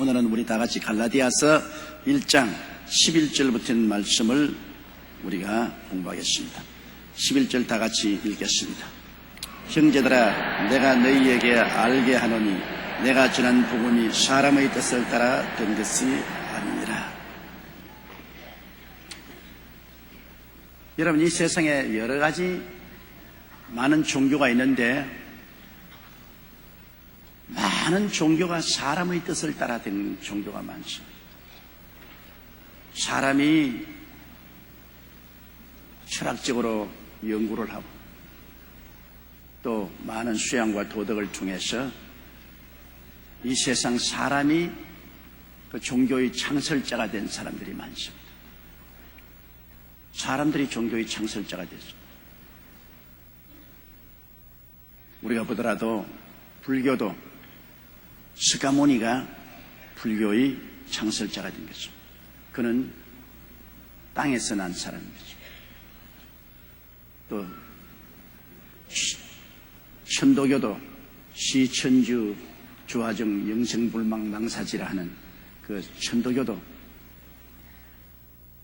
오늘은 우리 다 같이 갈라디아서 1장 11절부터 있는 말씀을 우리가 공부하겠습니다. 11절 다 같이 읽겠습니다. 형제들아, 내가 너희에게 알게 하노니 내가 전한 복음이 사람의 뜻을 따라 된 것이 아니니라. 여러분, 이 세상에 여러 가지 많은 종교가 있는데 많은 종교가 사람의 뜻을 따라 된 종교가 많습니다. 사람이 철학적으로 연구를 하고 또 많은 수양과 도덕을 통해서 이 세상 사람이 그 종교의 창설자가 된 사람들이 많습니다. 사람들이 종교의 창설자가 됐습니다. 우리가 보더라도 불교도 스가모니가 불교의 창설자가 된 거죠. 그는 땅에서 난 사람이죠. 또 천도교도 시천주 주화정 영생불망 망사지라 하는 그 천도교도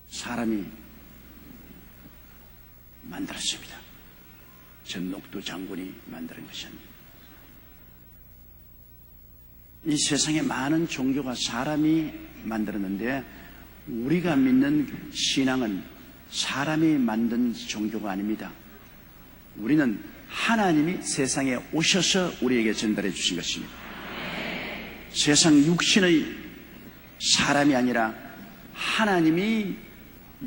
사람이 만들었습니다. 전녹두 장군이 만드는 것이 아닙니다. 이 세상에 많은 종교가 사람이 만들었는데 우리가 믿는 신앙은 사람이 만든 종교가 아닙니다. 우리는 하나님이 세상에 오셔서 우리에게 전달해 주신 것입니다. 세상 육신의 사람이 아니라 하나님이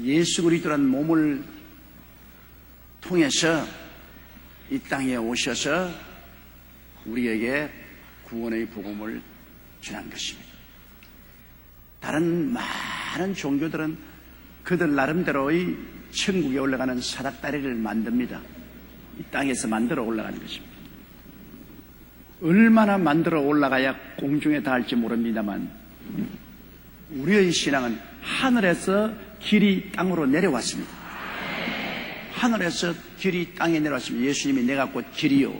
예수 그리스도라는 몸을 통해서 이 땅에 오셔서 우리에게 구원의 복음을 전한 것입니다. 다른 많은 종교들은 그들 나름대로의 천국에 올라가는 사닥다리를 만듭니다. 이 땅에서 만들어 올라가는 것입니다. 얼마나 만들어 올라가야 공중에 닿을지 모릅니다만 우리의 신앙은 하늘에서 길이 땅으로 내려왔습니다. 하늘에서 길이 땅에 내려왔습니다. 예수님이 내가 곧 길이요.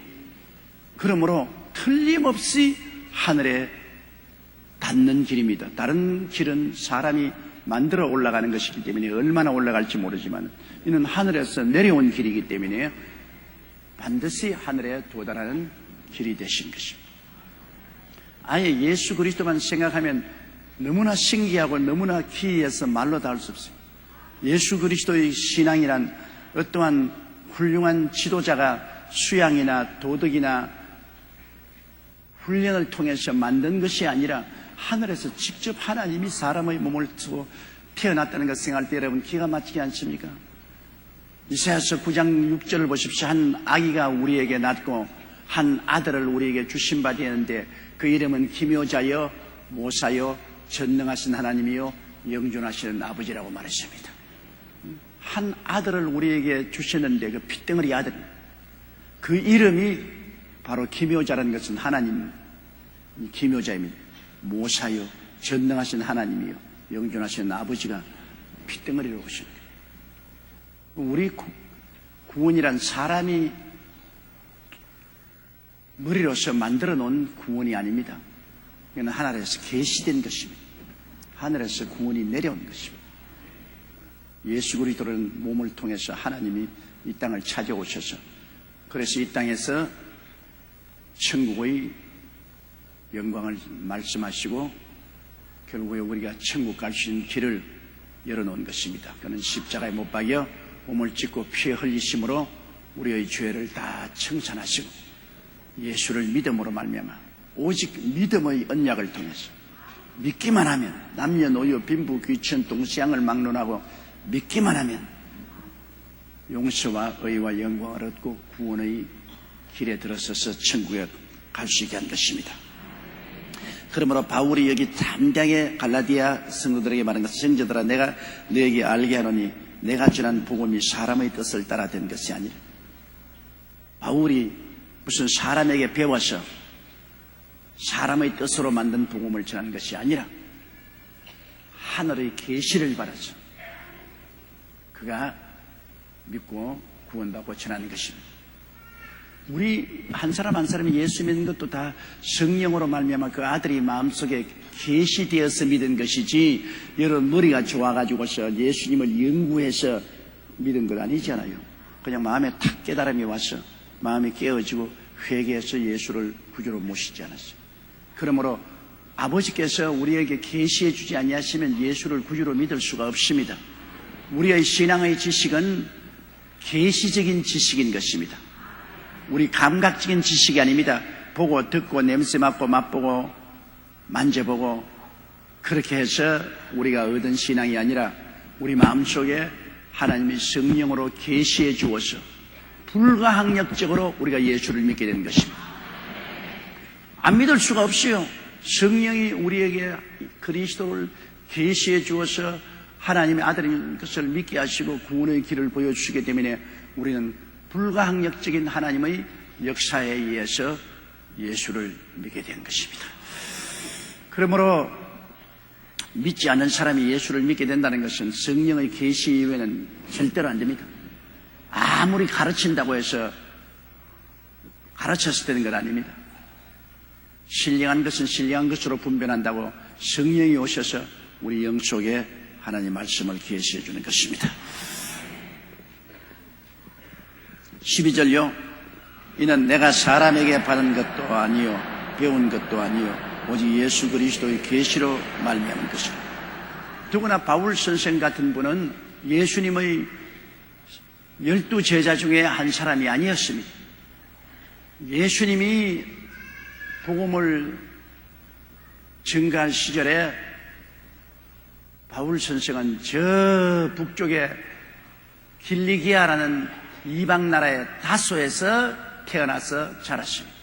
그러므로 틀림없이 하늘에 닿는 길입니다. 다른 길은 사람이 만들어 올라가는 것이기 때문에 얼마나 올라갈지 모르지만 이는 하늘에서 내려온 길이기 때문에 반드시 하늘에 도달하는 길이 되신 것입니다. 아예 예수 그리스도만 생각하면 너무나 신기하고 너무나 기이해서 말로 다 할 수 없습니다. 예수 그리스도의 신앙이란 어떠한 훌륭한 지도자가 수양이나 도덕이나 훈련을 통해서 만든 것이 아니라 하늘에서 직접 하나님이 사람의 몸을 쓰고 태어났다는 것을 생각할 때 여러분 기가 막히지 않습니까? 이사야서 9장 6절을 보십시오. 한 아기가 우리에게 낳고 한 아들을 우리에게 주신 바 되었는데 그 이름은 기묘자여 모사여 전능하신 하나님이요 영존하시는 아버지라고 말했습니다. 한 아들을 우리에게 주셨는데 그 핏덩어리 아들, 그 이름이 바로 기묘자라는 것은 하나님 기묘자입니다. 모사요 전능하신 하나님이요 영존하시는 아버지가 핏덩어리로 오신 거예요. 우리 구원이란 사람이 머리로서 만들어 놓은 구원이 아닙니다. 이건 하늘에서 계시된 것입니다. 하늘에서 구원이 내려온 것입니다. 예수 그리스도라는 몸을 통해서 하나님이 이 땅을 찾아오셔서 그래서 이 땅에서 천국의 영광을 말씀하시고 결국에 우리가 천국 갈 수 있는 길을 열어놓은 것입니다. 그는 십자가에 못 박여 몸을 찢고 피 흘리심으로 우리의 죄를 다 청산하시고 예수를 믿음으로 말미암아 오직 믿음의 언약을 통해서 믿기만 하면 남녀노소 빈부 귀천 동시양을 막론하고 믿기만 하면 용서와 의와 영광을 얻고 구원의 길에 들어서서 천국에 갈 수 있게 한 것입니다. 그러므로 바울이 여기 담대하게 갈라디아 성도들에게 말한 것은 형제들아 내가 너에게 알게 하노니 내가 전한 복음이 사람의 뜻을 따라 된 것이 아니라 바울이 무슨 사람에게 배워서 사람의 뜻으로 만든 복음을 전한 것이 아니라 하늘의 계시를 받아서 그가 믿고 구원받고 전하는 것입니다. 우리 한 사람 한 사람이 예수 믿는 것도 다 성령으로 말미암아 그 아들이 마음속에 계시되어서 믿은 것이지, 여러분 머리가 좋아가지고서 예수님을 연구해서 믿은 것 아니잖아요. 그냥 마음에 탁 깨달음이 와서 마음이 깨어지고 회개해서 예수를 구주로 모시지 않았어요. 그러므로 아버지께서 우리에게 계시해 주지 아니하시면 예수를 구주로 믿을 수가 없습니다. 우리의 신앙의 지식은 계시적인 지식인 것입니다. 우리 감각적인 지식이 아닙니다. 보고 듣고 냄새 맡고 맛보고 만져보고 그렇게 해서 우리가 얻은 신앙이 아니라 우리 마음속에 하나님이 성령으로 계시해 주어서 불가항력적으로 우리가 예수를 믿게 되는 것입니다. 안 믿을 수가 없어요. 성령이 우리에게 그리스도를 계시해 주어서 하나님의 아들인 것을 믿게 하시고 구원의 길을 보여주시기 때문에 우리는 불가항력적인 하나님의 역사에 의해서 예수를 믿게 된 것입니다. 그러므로 믿지 않는 사람이 예수를 믿게 된다는 것은 성령의 계시 이외에는 절대로 안 됩니다. 아무리 가르친다고 해서 가르쳤을 때는 건 아닙니다. 신령한 것은 신령한 것으로 분별한다고 성령이 오셔서 우리 영 속에 하나님 말씀을 계시해 주는 것입니다. 12절요. 이는 내가 사람에게 받은 것도 아니요 배운 것도 아니요 오직 예수 그리스도의 계시로 말미암은 것이라. 더구나 바울 선생 같은 분은 예수님의 12제자 중에 한 사람이 아니었습니다. 예수님이 복음을 증가할 시절에 바울 선생은 저 북쪽에 길리기아라는 이방 나라의 다소에서 태어나서 자랐습니다.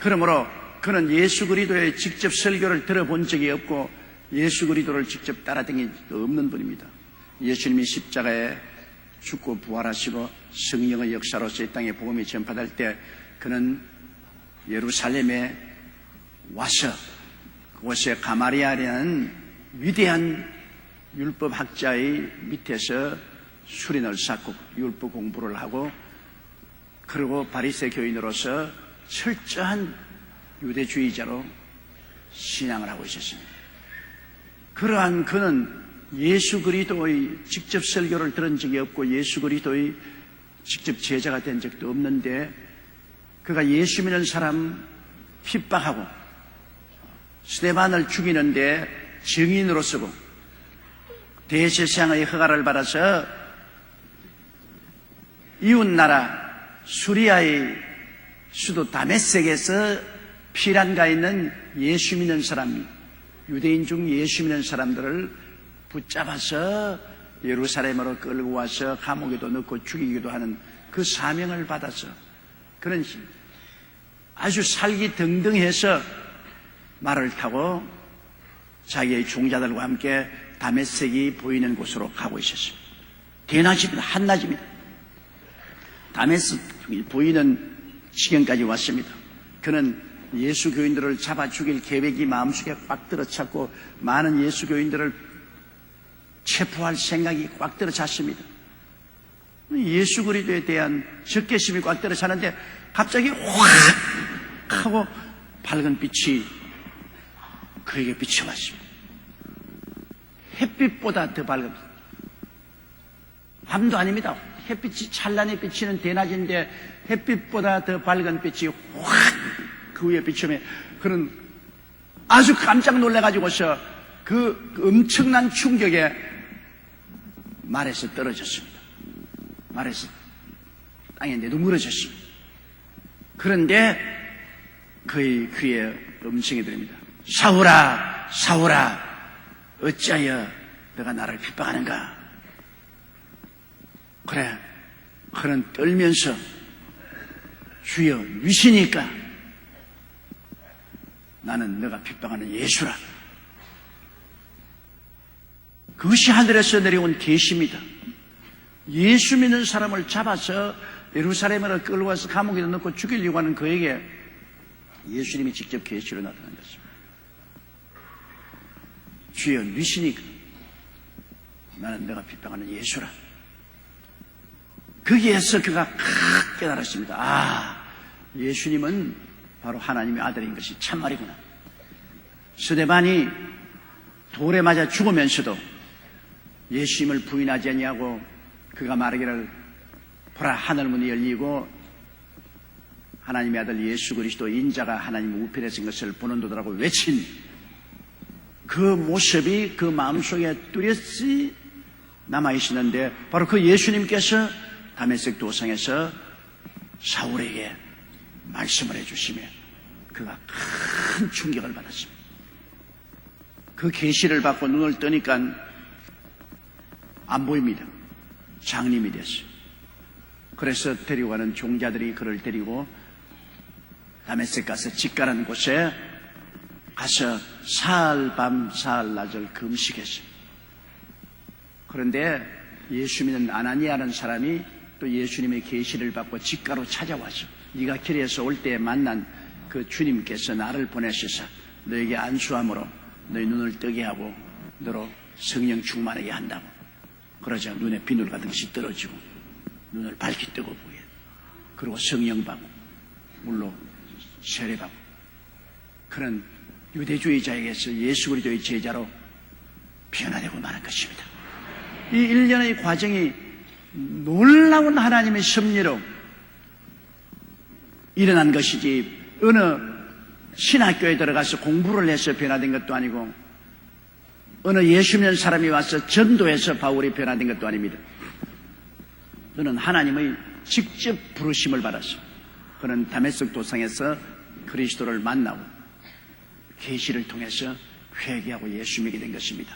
그러므로 그는 예수 그리스도의 직접 설교를 들어본 적이 없고 예수 그리스도를 직접 따라다닌 적도 없는 분입니다. 예수님이 십자가에 죽고 부활하시고 성령의 역사로서 이 땅에 복음이 전파될 때 그는 예루살렘에 와서 그곳에 가마리아라는 위대한 율법학자의 밑에서 수련을 쌓고 율법 공부를 하고 그리고 바리새 교인으로서 철저한 유대주의자로 신앙을 하고 있었습니다. 그러한 그는 예수 그리스도의 직접 설교를 들은 적이 없고 예수 그리스도의 직접 제자가 된 적도 없는데 그가 예수 믿는 사람 핍박하고 스데반을 죽이는데 증인으로 쓰고 대제사장의 허가를 받아서 이웃나라 수리아의 수도 다메섹에서 피란가 있는 예수 믿는 사람, 유대인 중 예수 믿는 사람들을 붙잡아서 예루살렘으로 끌고 와서 감옥에도 넣고 죽이기도 하는 그 사명을 받아서 그런 아주 살기 등등해서 말을 타고 자기의 종자들과 함께 다메섹이 보이는 곳으로 가고 있었습니다. 대낮입니다. 한낮입니다. 다메섹이 보이는 지경까지 왔습니다. 그는 예수 교인들을 잡아 죽일 계획이 마음속에 꽉 들어찼고 많은 예수 교인들을 체포할 생각이 꽉 들어찼습니다. 예수 그리스도에 대한 적개심이 꽉 들어차는데 갑자기 확 하고 밝은 빛이 그에게 비춰왔습니다. 햇빛보다 더 밝은 빛. 밤도 아닙니다. 햇빛이 찬란히 비치는 대낮인데 햇빛보다 더 밝은 빛이 확 그 위에 비추면 그는 아주 깜짝 놀라가지고서 그 엄청난 충격에 말에서 떨어졌습니다. 말에서 땅에 내동그러졌습니다. 그런데 그의 귀에 음성이 들립니다. 사울아, 사울아, 어찌하여 너가 나를 핍박하는가? 그래, 그는 떨면서 주여 위시니까 나는 너가 핍박하는 예수라. 그것이 하늘에서 내려온 계시입니다. 예수 믿는 사람을 잡아서 예루살렘으로 끌고 와서 감옥에 넣고 죽이려고 하는 그에게 예수님이 직접 계시로 나타난 것입니다. 주여 위시니까 나는 너가 핍박하는 예수라. 거기에서 그가 깨달았습니다. 아, 예수님은 바로 하나님의 아들인 것이 참말이구나. 스데반이 돌에 맞아 죽으면서도 예수님을 부인하지 아니하고 그가 말하기를 보라, 하늘문이 열리고 하나님의 아들 예수 그리스도 인자가 하나님 우편에 선 것을 보는도다라고 외친 그 모습이 그 마음속에 뚜렷이 남아있었는데, 바로 그 예수님께서 다메섹 도상에서 사울에게 말씀을 해주시며 그가 큰 충격을 받았습니다. 그 계시를 받고 눈을 뜨니까 안 보입니다. 장님이 됐어요. 그래서 데리고 가는 종자들이 그를 데리고 다메섹 가서 직가라는 곳에 가서 사흘 밤 사흘 낮을 금식했어요. 그런데 예수 믿는 아나니아라는 사람이 또 예수님의 계시를 받고 직가로 찾아와서 네가 길에서 올 때 만난 그 주님께서 나를 보내셔서 너에게 안수함으로 너희 눈을 뜨게 하고 너로 성령 충만하게 한다고. 그러자 눈에 비늘 같은 것이 떨어지고 눈을 밝게 뜨고 보여. 그리고 성령 받고 물로 세례받고 그런 유대주의자에게서 예수 그리스도의 제자로 변화되고 마는 것입니다. 이 1년의 과정이 놀라운 하나님의 섭리로 일어난 것이지 어느 신학교에 들어가서 공부를 해서 변화된 것도 아니고 어느 예수 믿는 사람이 와서 전도해서 바울이 변화된 것도 아닙니다. 그는 하나님의 직접 부르심을 받았어. 그는 다메섹 도상에서 그리스도를 만나고 계시를 통해서 회개하고 예수 믿게 된 것입니다.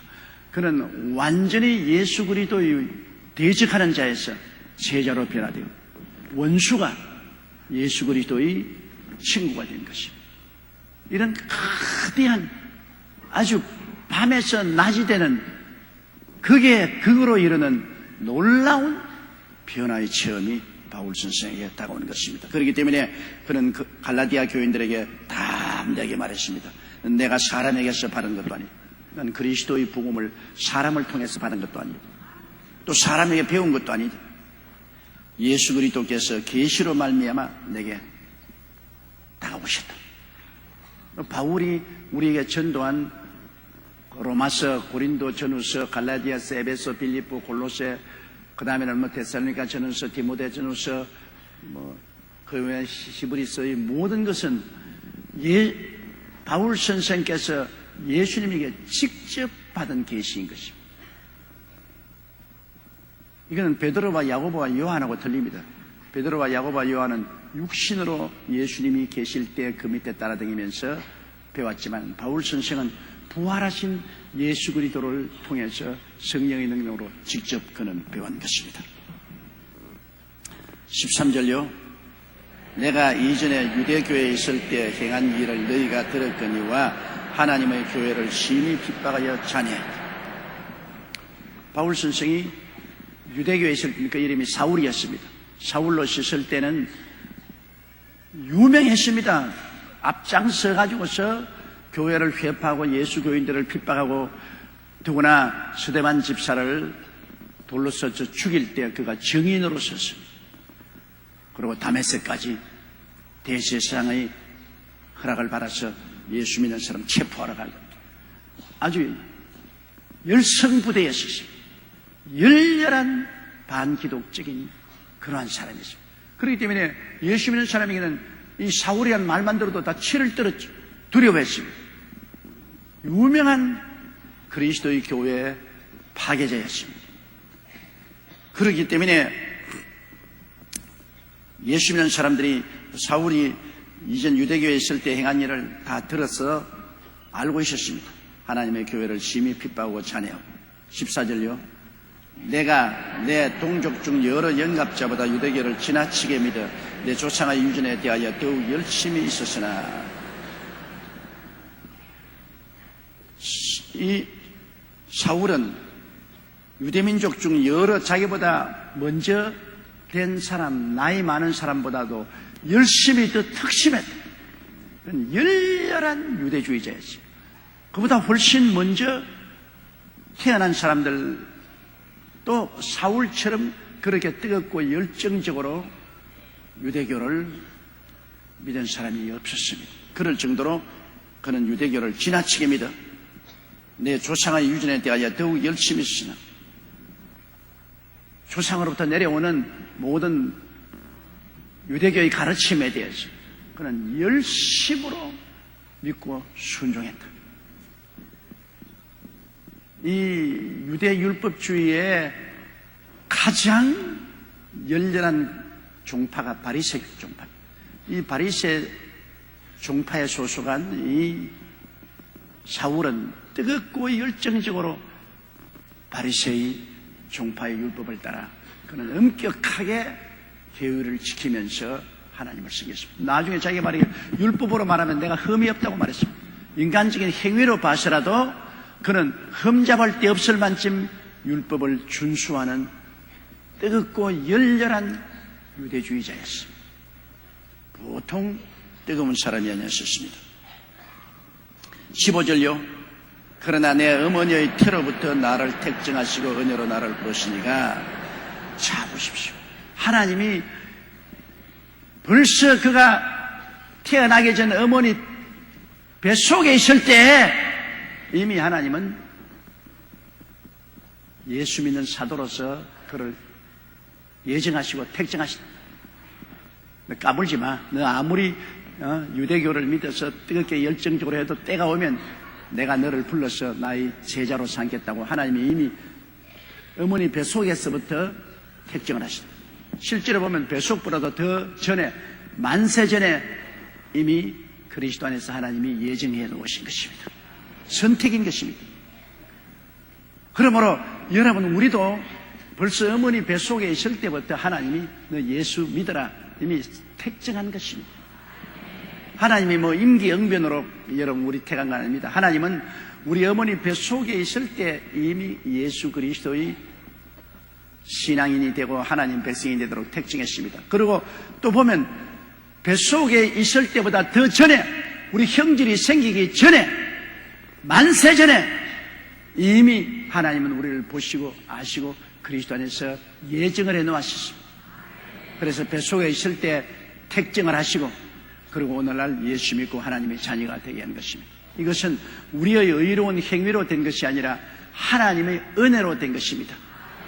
그는 완전히 예수 그리스도의 대적하는 자에서 제자로 변화되고 원수가 예수 그리스도의 친구가 된 것입니다. 이런 거대한 아주 밤에서 낮이 되는 그거로 이르는 놀라운 변화의 체험이 바울 선생에게 다가오는 것입니다. 그렇기 때문에 그는 갈라디아 교인들에게 담대하게 말했습니다. 내가 사람에게서 받은 것도 아니고 난 그리스도의 복음을 사람을 통해서 받은 것도 아니고 또 사람에게 배운 것도 아니고 예수 그리스도께서 계시로 말미암아 내게 다가오셨다. 바울이 우리에게 전도한 로마서, 고린도 전후서, 갈라디아서, 에베소, 빌립보, 골로새, 그 다음에는 데살로니가 전후서, 디모데 전후서, 그 외에 히브리서의 모든 것은 바울 선생께서 예수님에게 직접 받은 계시인 것입니다. 이거는 베드로와 야고보와 요한하고 틀립니다. 베드로와 야고보와 요한은 육신으로 예수님이 계실 때 그 밑에 따라다니면서 배웠지만 바울 선생은 부활하신 예수 그리스도를 통해서 성령의 능력으로 직접 그는 배운 것입니다. 13절요. 내가 이전에 유대교회에 있을 때 행한 일을 너희가 들었거니와 하나님의 교회를 심히 핍박하여 잔해했다. 바울 선생이 유대교회에 있을 때 그 이름이 사울이었습니다. 사울로 있을 때는 유명했습니다. 앞장서 가지고서 교회를 회파하고 예수 교인들을 핍박하고 더구나 스데반 집사를 돌로 쏘쳐 죽일 때 그가 증인으로 섰습니다. 그리고 다메섹까지 대제사장의 허락을 받아서 예수 믿는 사람 체포하러 가고 아주 열성부대였습니다. 열렬한 반기독적인 그러한 사람이었습니다. 그렇기 때문에 예수 믿는 사람에게는 이 사울이라는 말만 들어도 다 치를 떨었죠. 두려워했습니다. 유명한 그리스도의 교회의 파괴자였습니다. 그렇기 때문에 예수 믿는 사람들이 사울이 이전 유대교회에 있을 때 행한 일을 다 들어서 알고 있었습니다. 하나님의 교회를 심히 핍박하고 잔해하고 14절요. 내가 내 동족 중 여러 영갑자보다 유대교를 지나치게 믿어 내 조상의 유전에 대하여 더욱 열심히 있었으나 이 사울은 유대민족 중 여러 자기보다 먼저 된 사람, 나이 많은 사람보다도 열심히 더 특심했다. 열렬한 유대주의자였어요. 그보다 훨씬 먼저 태어난 사람들 또 사울처럼 그렇게 뜨겁고 열정적으로 유대교를 믿은 사람이 없었습니다. 그럴 정도로 그는 유대교를 지나치게 믿어 내 조상의 유전에 대하여 더욱 열심히 쓰나 조상으로부터 내려오는 모든 유대교의 가르침에 대해서 그는 열심으로 믿고 순종했다. 이 유대 율법주의의 가장 열렬한 종파가 바리새 종파. 이 바리새 종파에 소속한 이 사울은 뜨겁고 열정적으로 바리새의 종파의 율법을 따라 그는 엄격하게 계율을 지키면서 하나님을 섬겼습니다. 나중에 자기가 말이 율법으로 말하면 내가 흠이 없다고 말했습니다. 인간적인 행위로 봐서라도 그는 흠잡을 데 없을 만큼 율법을 준수하는 뜨겁고 열렬한 유대주의자였습니다. 보통 뜨거운 사람이 아니었습니다. 15절요. 그러나 내 어머니의 태로부터 나를 택정하시고 은혜로 나를 부르시니가 자 보십시오. 하나님이 벌써 그가 태어나기 전 어머니 뱃속에 있을 때 이미 하나님은 예수 믿는 사도로서 그를 예정하시고 택정하신다. 까불지 마. 너 아무리 유대교를 믿어서 뜨겁게 열정적으로 해도 때가 오면 내가 너를 불러서 나의 제자로 삼겠다고 하나님이 이미 어머니 뱃속에서부터 택정을 하신다. 실제로 보면 뱃속보다도 더 전에 만세 전에 이미 그리스도 안에서 하나님이 예정해 놓으신 것입니다. 선택인 것입니다. 그러므로 여러분 우리도 벌써 어머니 뱃속에 있을 때부터 하나님이 너 예수 믿어라 이미 택정한 것입니다. 하나님이 뭐 임기응변으로 여러분 우리 택한 거 아닙니다. 하나님은 우리 어머니 뱃속에 있을 때 이미 예수 그리스도의 신앙인이 되고 하나님 백성이 되도록 택정했습니다. 그리고 또 보면 뱃속에 있을 때보다 더 전에 우리 형질이 생기기 전에 만세 전에 이미 하나님은 우리를 보시고 아시고 그리스도 안에서 예정을 해놓으셨습니다. 그래서 뱃속에 있을 때 택정을 하시고 그리고 오늘날 예수 믿고 하나님의 자녀가 되게 한 것입니다. 이것은 우리의 의로운 행위로 된 것이 아니라 하나님의 은혜로 된 것입니다.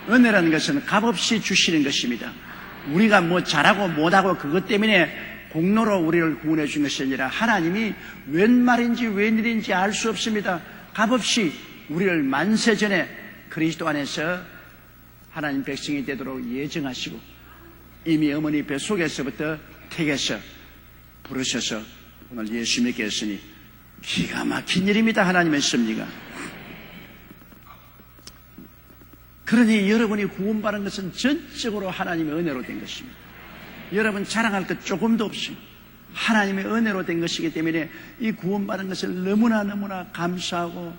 은혜라는 것은 값없이 주시는 것입니다. 우리가 뭐 잘하고 못하고 그것 때문에 공로로 우리를 구원해 준 것이 아니라 하나님이 웬 말인지 웬일인지 알 수 없습니다. 값없이 우리를 만세 전에 그리스도 안에서 하나님 백성이 되도록 예정하시고 이미 어머니 뱃속에서부터 택해서 부르셔서 오늘 예수 믿게 했으니 기가 막힌 일입니다. 하나님의 섭리가. 그러니 여러분이 구원받은 것은 전적으로 하나님의 은혜로 된 것입니다. 여러분 자랑할 것 조금도 없이 하나님의 은혜로 된 것이기 때문에 이 구원받은 것을 너무나 감사하고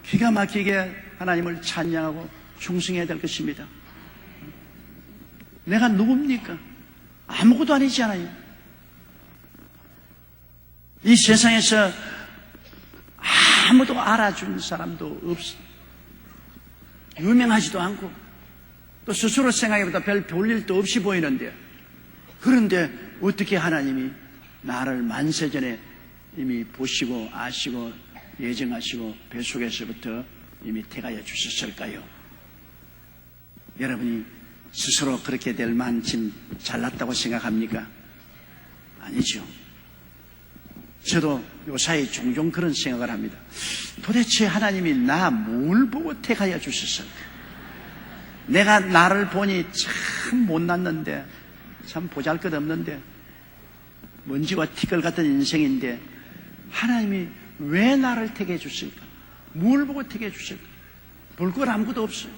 기가 막히게 하나님을 찬양하고 충성해야 될 것입니다. 내가 누굽니까? 아무것도 아니지 않아요. 이 세상에서 아무도 알아준 사람도 없어. 유명하지도 않고 또 스스로 생각해보다 별 볼일도 없이 보이는데 그런데 어떻게 하나님이 나를 만세전에 이미 보시고 아시고 예정하시고 뱃속에서부터 이미 택하여 주셨을까요? 여러분이 스스로 그렇게 될 만큼 잘났다고 생각합니까? 아니죠. 저도 요사이 종종 그런 생각을 합니다. 도대체 하나님이 나 뭘 보고 택하여 주셨을까? 내가 나를 보니 참 못났는데 참 보잘것없는데 먼지와 티끌 같은 인생인데 하나님이 왜 나를 택해 주실까? 뭘 보고 택해 주실까? 볼 것 아무것도 없어요.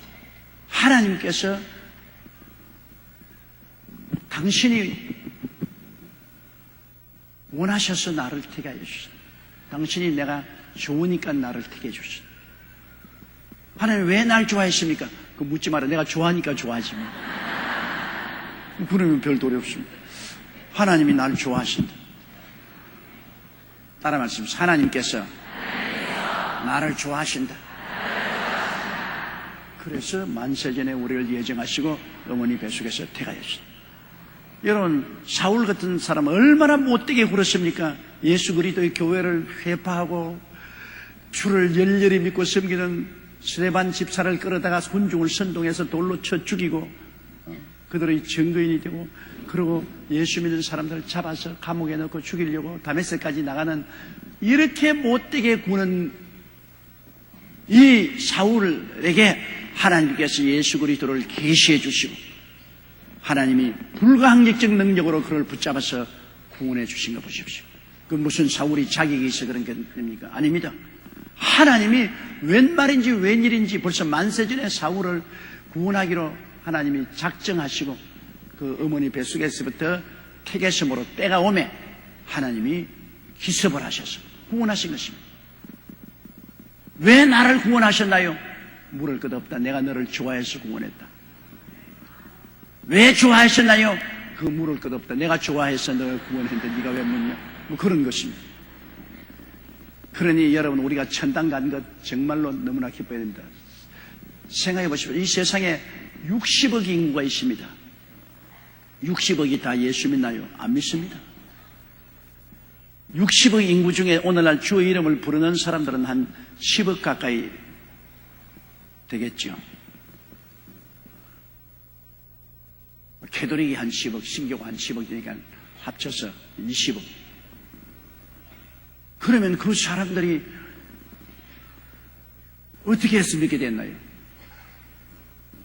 하나님께서 당신이 원하셔서 나를 택하여 주셨다. 당신이 내가 좋으니까 나를 택해 주셨다. 하나님 왜 날 좋아했습니까? 그거 묻지 마라. 내가 좋아하니까 좋아하지 뭐. 그러면 별 도리 없습니다. 하나님이 나를 좋아하신다. 따라 말씀하십시오. 하나님께서 나를 좋아하신다. 그래서 만세전에 우리를 예정하시고 어머니 뱃속에서 태가하셨습니다. 여러분, 사울 같은 사람은 얼마나 못되게 굴었습니까? 예수 그리스도의 교회를 회파하고 주를 열렬히 믿고 섬기는 스데반 집사를 끌어다가 군중을 선동해서 돌로 쳐 죽이고 그들의 증거인이 되고, 그리고 예수 믿는 사람들을 잡아서 감옥에 넣고 죽이려고 다메섹까지 나가는, 이렇게 못되게 구는 이 사울에게 하나님께서 예수 그리스도를 계시해 주시고 하나님이 불가항력적 능력으로 그를 붙잡아서 구원해 주신 거 보십시오. 그 무슨 사울이 자격이 있어 그런 겁니까? 아닙니다. 하나님이 웬 말인지 웬일인지 벌써 만세전에 사울을 구원하기로 하나님이 작정하시고 그 어머니 뱃속에서부터 태계심으로 때가 오매 하나님이 기습을 하셔서 구원하신 것입니다. 왜 나를 구원하셨나요? 물을 것 없다. 내가 너를 좋아해서 구원했다. 왜 좋아하셨나요? 그 물을 것 없다. 내가 좋아해서 너를 구원했는데 네가 왜 묻냐? 뭐 그런 것입니다. 그러니 여러분, 우리가 천당 간 것 정말로 너무나 기뻐야 됩니다. 생각해 보십시오. 이 세상에 60억 인구가 있습니다. 60억이 다 예수 믿나요? 안 믿습니다. 60억 인구 중에 오늘날 주의 이름을 부르는 사람들은 한 10억 가까이 되겠죠. 캐톨릭이 한 10억, 신교가 한 10억 되니까 합쳐서 20억. 그러면 그 사람들이 어떻게 해서 믿게 됐나요?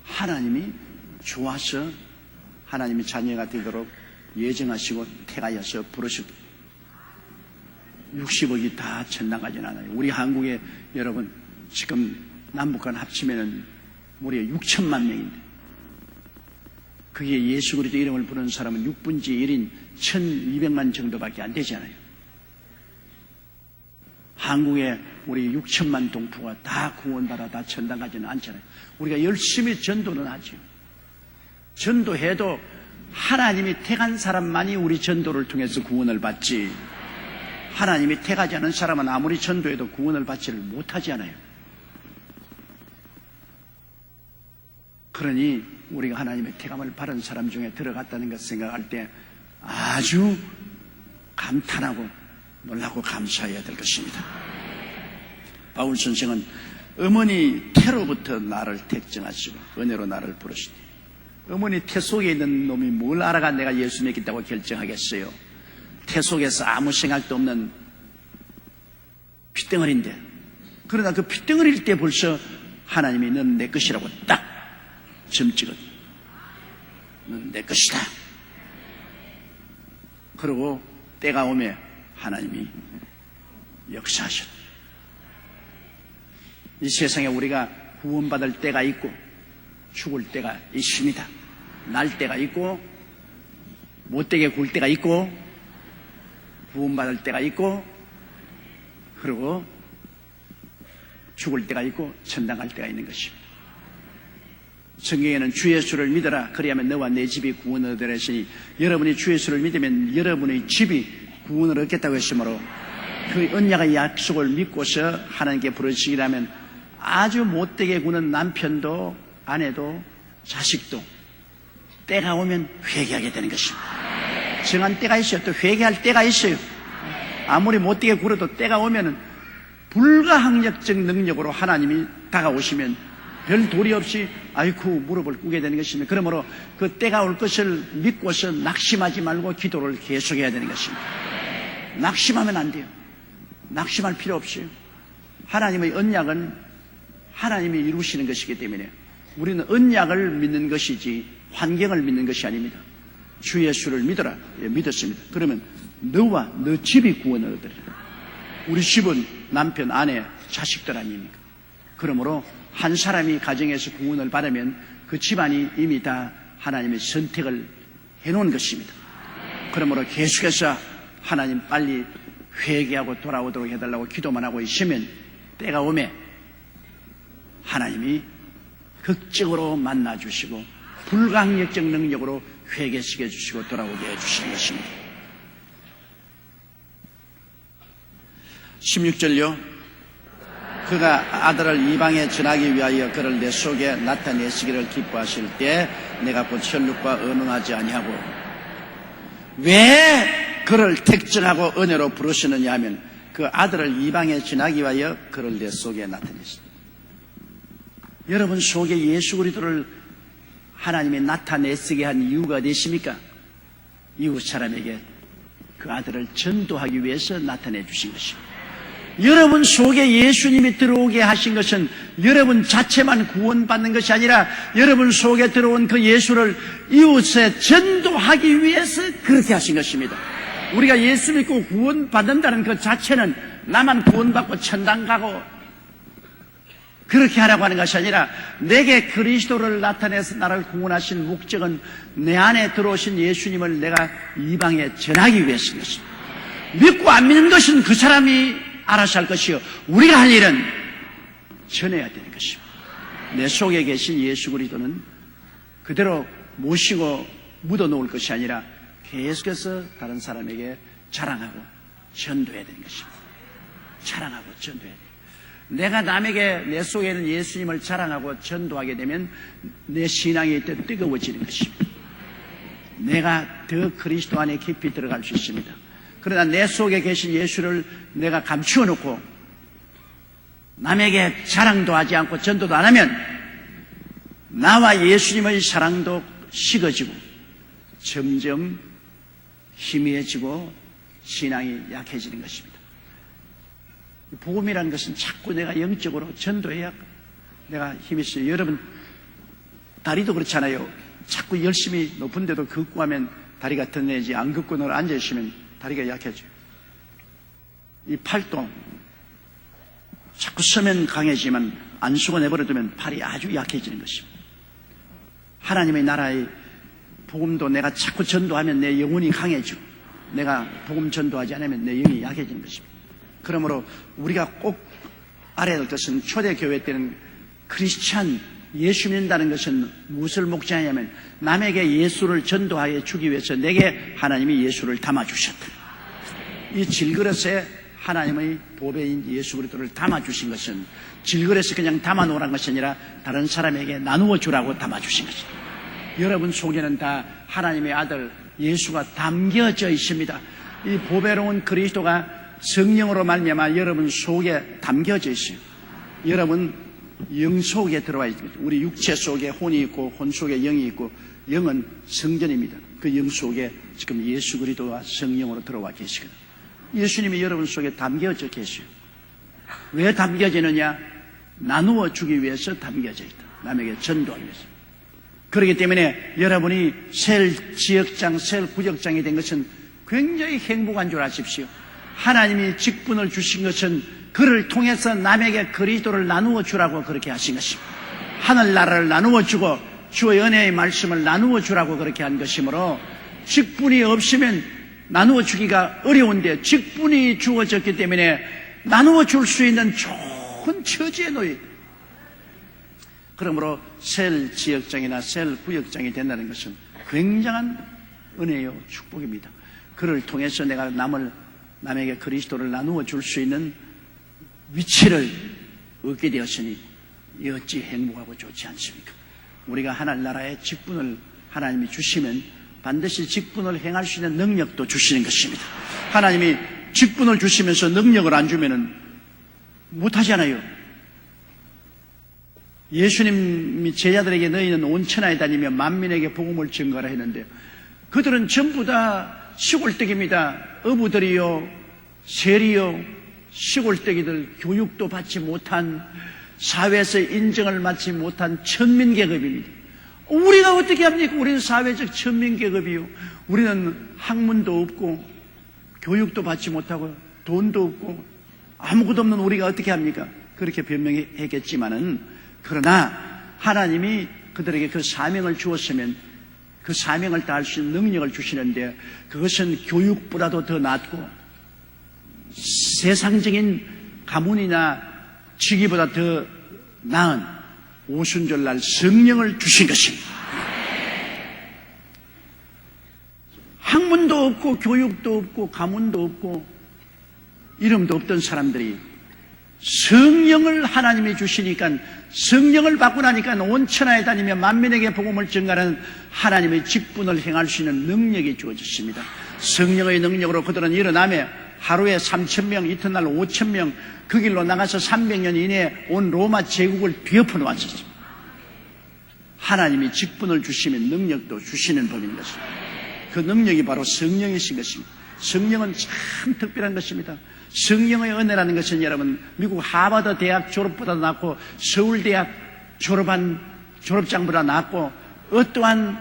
하나님이 좋아서 하나님이 자녀가 되도록 예정하시고 택하여서 부르시고 60억이 다 천당 가진 않아요. 우리 한국에 여러분 지금 남북한 합치면은 우리가 6천만 명인데 그게 예수 그리스도 이름을 부르는 사람은 6분의 1인 1200만 정도밖에 안 되잖아요. 한국에 우리 6천만 동포가 다 구원받아 다 천당 가지는 않잖아요. 우리가 열심히 전도는 하죠. 전도해도 하나님이 택한 사람만이 우리 전도를 통해서 구원을 받지, 하나님이 택하지 않은 사람은 아무리 전도해도 구원을 받지를 못하지 않아요. 그러니 우리가 하나님의 택함을 받은 사람 중에 들어갔다는 것 생각할 때 아주 감탄하고 놀라고 감사해야 될 것입니다. 바울 선생은 어머니 태로부터 나를 택정하시고 은혜로 나를 부르시니, 어머니 태 속에 있는 놈이 뭘 알아가 내가 예수 믿겠다고 결정하겠어요. 태 속에서 아무 생각도 없는 핏덩어리인데, 그러나 그 핏덩어리일 때 벌써 하나님이 넌 내 것이라고 딱 점 찍었. 넌 내 것이다. 그리고 때가 오면 하나님이 역사하셨다. 이 세상에 우리가 구원받을 때가 있고 죽을 때가 있습니다. 날 때가 있고 못되게 굴 때가 있고 구원받을 때가 있고 그리고 죽을 때가 있고 천당 갈 때가 있는 것입니다. 성경에는 주 예수를 믿어라 그리하면 너와 내 집이 구원을 얻으라 했으니, 여러분이 주 예수를 믿으면 여러분의 집이 구원을 얻겠다고 했으므로 그 언약의 약속을 믿고서 하나님께 부르시기라면 아주 못되게 구는 남편도 아내도 자식도 때가 오면 회개하게 되는 것입니다. 정한 때가 있어요. 또 회개할 때가 있어요. 아무리 못되게 굴어도 때가 오면은 불가항력적 능력으로 하나님이 다가오시면 별 도리 없이 아이쿠 무릎을 꿇게 되는 것입니다. 그러므로 그 때가 올 것을 믿고서 낙심하지 말고 기도를 계속해야 되는 것입니다. 낙심하면 안 돼요. 낙심할 필요 없어요. 하나님의 언약은 하나님이 이루시는 것이기 때문에 우리는 언약을 믿는 것이지 환경을 믿는 것이 아닙니다. 주 예수를 믿어라. 예, 믿었습니다. 그러면 너와 너 집이 구원을 얻으리라. 우리 집은 남편, 아내, 자식들 아닙니까? 그러므로 한 사람이 가정에서 구원을 받으면 그 집안이 이미 다 하나님의 선택을 해놓은 것입니다. 그러므로 계속해서 하나님 빨리 회개하고 돌아오도록 해달라고 기도만 하고 있으면 때가 오면 하나님이 극적으로 만나주시고 불가항력적 능력으로 회개시켜 주시고 돌아오게 해주시는 것입니다. 16절요. 그가 아들을 이방에 전하기 위하여 그를 내 속에 나타내시기를 기뻐하실 때 내가 곧 혈육과 언언하지 아니하고. 왜 그를 택정하고 은혜로 부르시느냐 하면 그 아들을 이방에 전하기 위하여 그를 내 속에 나타내시다. 여러분 속에 예수 그리스도를 하나님이 나타내시게 한 이유가 되십니까? 이웃 사람에게 그 아들을 전도하기 위해서 나타내 주신 것입니다. 여러분 속에 예수님이 들어오게 하신 것은 여러분 자체만 구원받는 것이 아니라 여러분 속에 들어온 그 예수를 이웃에 전도하기 위해서 그렇게 하신 것입니다. 우리가 예수 믿고 구원받는다는 그 자체는 나만 구원받고 천당 가고 그렇게 하라고 하는 것이 아니라 내게 그리스도를 나타내서 나를 구원하신 목적은 내 안에 들어오신 예수님을 내가 이방에 전하기 위해서인 것입니다. 믿고 안 믿는 것은 그 사람이 알아서 할 것이요 우리가 할 일은 전해야 되는 것입니다. 내 속에 계신 예수 그리스도는 그대로 모시고 묻어놓을 것이 아니라 계속해서 다른 사람에게 자랑하고 전도해야 되는 것입니다. 자랑하고 전도해야 돼요. 내가 남에게 내 속에 있는 예수님을 자랑하고 전도하게 되면 내 신앙이 더 뜨거워지는 것입니다. 내가 더 그리스도 안에 깊이 들어갈 수 있습니다. 그러나 내 속에 계신 예수를 내가 감추어 놓고 남에게 자랑도 하지 않고 전도도 안 하면 나와 예수님의 사랑도 식어지고 점점 희미해지고 신앙이 약해지는 것입니다. 복음이라는 것은 자꾸 내가 영적으로 전도해야 내가 힘이 있어요. 여러분 다리도 그렇잖아요. 자꾸 열심히 높은 데도 걷고 하면 다리가 덧내지 안 걷고 늘 앉아있으면 다리가 약해져요. 이 팔도 자꾸 서면 강해지만 안 쓰고 내버려두면 팔이 아주 약해지는 것입니다. 하나님의 나라의 복음도 내가 자꾸 전도하면 내 영혼이 강해지고 내가 복음 전도하지 않으면 내 영이 약해지는 것입니다. 그러므로 우리가 꼭 알아야 할 것은 초대교회 때는 크리스찬 예수 믿는다는 것은 무엇을 목적하냐면 남에게 예수를 전도하여 주기 위해서 내게 하나님이 예수를 담아주셨다. 이 질그릇에 하나님의 보배인 예수 그리스도를 담아주신 것은 질그릇에 그냥 담아놓으란 것이 아니라 다른 사람에게 나누어 주라고 담아주신 것입니다. 여러분 속에는 다 하나님의 아들 예수가 담겨져 있습니다. 이 보배로운 그리스도가 성령으로 말미암아 여러분 속에 담겨져 있어요. 여러분 영 속에 들어와 있습니다. 우리 육체 속에 혼이 있고 혼 속에 영이 있고 영은 성전입니다. 그 영 속에 지금 예수 그리스도와 성령으로 들어와 계시거든요. 예수님이 여러분 속에 담겨져 계셔요. 왜 담겨지느냐? 나누어 주기 위해서 담겨져 있다. 남에게 전도하기 위해서. 그렇기 때문에 여러분이 셀 지역장, 셀 구역장이 된 것은 굉장히 행복한 줄 아십시오. 하나님이 직분을 주신 것은 그를 통해서 남에게 그리스도를 나누어 주라고 그렇게 하신 것입니다. 하늘나라를 나누어 주고 주의 은혜의 말씀을 나누어 주라고 그렇게 한 것이므로 직분이 없으면 나누어 주기가 어려운데 직분이 주어졌기 때문에 나누어 줄 수 있는 좋은 처지에 놓여. 그러므로 셀 지역장이나 셀 구역장이 된다는 것은 굉장한 은혜요 축복입니다. 그를 통해서 내가 남에게 그리스도를 나누어 줄 수 있는 위치를 얻게 되었으니 어찌 행복하고 좋지 않습니까? 우리가 하늘나라의 직분을 하나님이 주시면 반드시 직분을 행할 수 있는 능력도 주시는 것입니다. 하나님이 직분을 주시면서 능력을 안 주면은 못하잖아요. 예수님이 제자들에게 너희는 온 천하에 다니며 만민에게 복음을 전가라 했는데 그들은 전부 다 시골댁입니다. 어부들이요, 세리요, 시골댁이들 교육도 받지 못한 사회에서 인정을 받지 못한 천민계급입니다. 우리가 어떻게 합니까? 우리는 사회적 천민계급이요. 우리는 학문도 없고 교육도 받지 못하고 돈도 없고 아무것도 없는 우리가 어떻게 합니까? 그렇게 변명했겠지만은 그러나 하나님이 그들에게 그 사명을 주었으면 그 사명을 다할 수 있는 능력을 주시는데 그것은 교육보다도 더 낫고 세상적인 가문이나 직위보다 더 나은 오순절날 성령을 주신 것입니다. 학문도 없고 교육도 없고 가문도 없고 이름도 없던 사람들이 성령을 하나님이 주시니까, 성령을 받고 나니까 온 천하에 다니며 만민에게 복음을 전가하는 하나님의 직분을 행할 수 있는 능력이 주어졌습니다. 성령의 능력으로 그들은 일어나며 하루에 3,000명, 이튿날 5,000명, 그 길로 나가서 300년 이내에 온 로마 제국을 뒤엎어 놓았습니다. 하나님이 직분을 주시면 능력도 주시는 법인 것입니다. 그 능력이 바로 성령이신 것입니다. 성령은 참 특별한 것입니다. 성령의 은혜라는 것은 여러분, 미국 하버드 대학 졸업보다 낫고 서울대학 졸업장보다 낫고 어떠한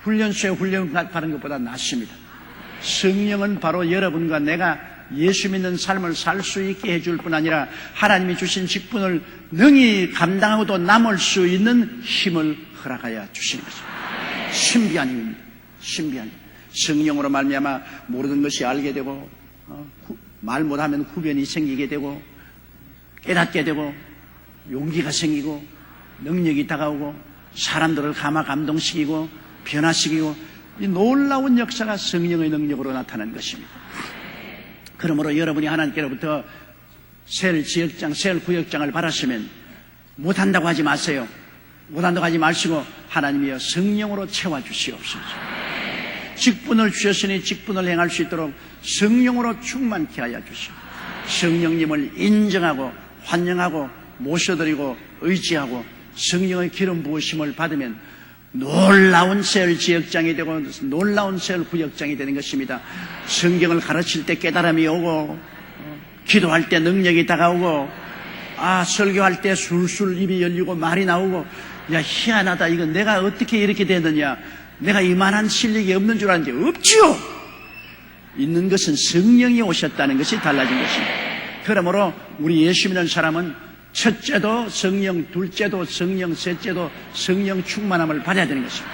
훈련소에 훈련 받는 것보다 낫습니다. 성령은 바로 여러분과 내가 예수 믿는 삶을 살 수 있게 해줄 뿐 아니라 하나님이 주신 직분을 능히 감당하고도 남을 수 있는 힘을 허락하여 주시는 것입니다. 신비한 힘입니다. 신비한 힘. 성령으로 말미암아 모르는 것이 알게 되고, 말 못하면 구변이 생기게 되고, 깨닫게 되고, 용기가 생기고, 능력이 다가오고, 사람들을 감동시키고 변화시키고, 이 놀라운 역사가 성령의 능력으로 나타난 것입니다. 그러므로 여러분이 하나님께로부터 셀 지역장, 셀 구역장을 받았으면 못한다고 하지 마세요. 못한다고 하지 마시고 하나님이여 성령으로 채워주시옵소서. 직분을 주셨으니 직분을 행할 수 있도록 성령으로 충만케 하여 주시옵소서. 성령님을 인정하고 환영하고 모셔드리고 의지하고 성령의 기름 부으심을 받으면 놀라운 셀 지역장이 되고 놀라운 셀 구역장이 되는 것입니다. 성경을 가르칠 때 깨달음이 오고, 기도할 때 능력이 다가오고, 설교할 때 술술 입이 열리고 말이 나오고, 야, 희한하다. 이거 내가 어떻게 이렇게 되느냐. 내가 이만한 실력이 없는 줄 알았는데 없지요. 있는 것은 성령이 오셨다는 것이 달라진 것입니다. 그러므로 우리 예수 믿는 사람은 첫째도 성령, 둘째도 성령, 셋째도 성령 충만함을 받아야 되는 것입니다.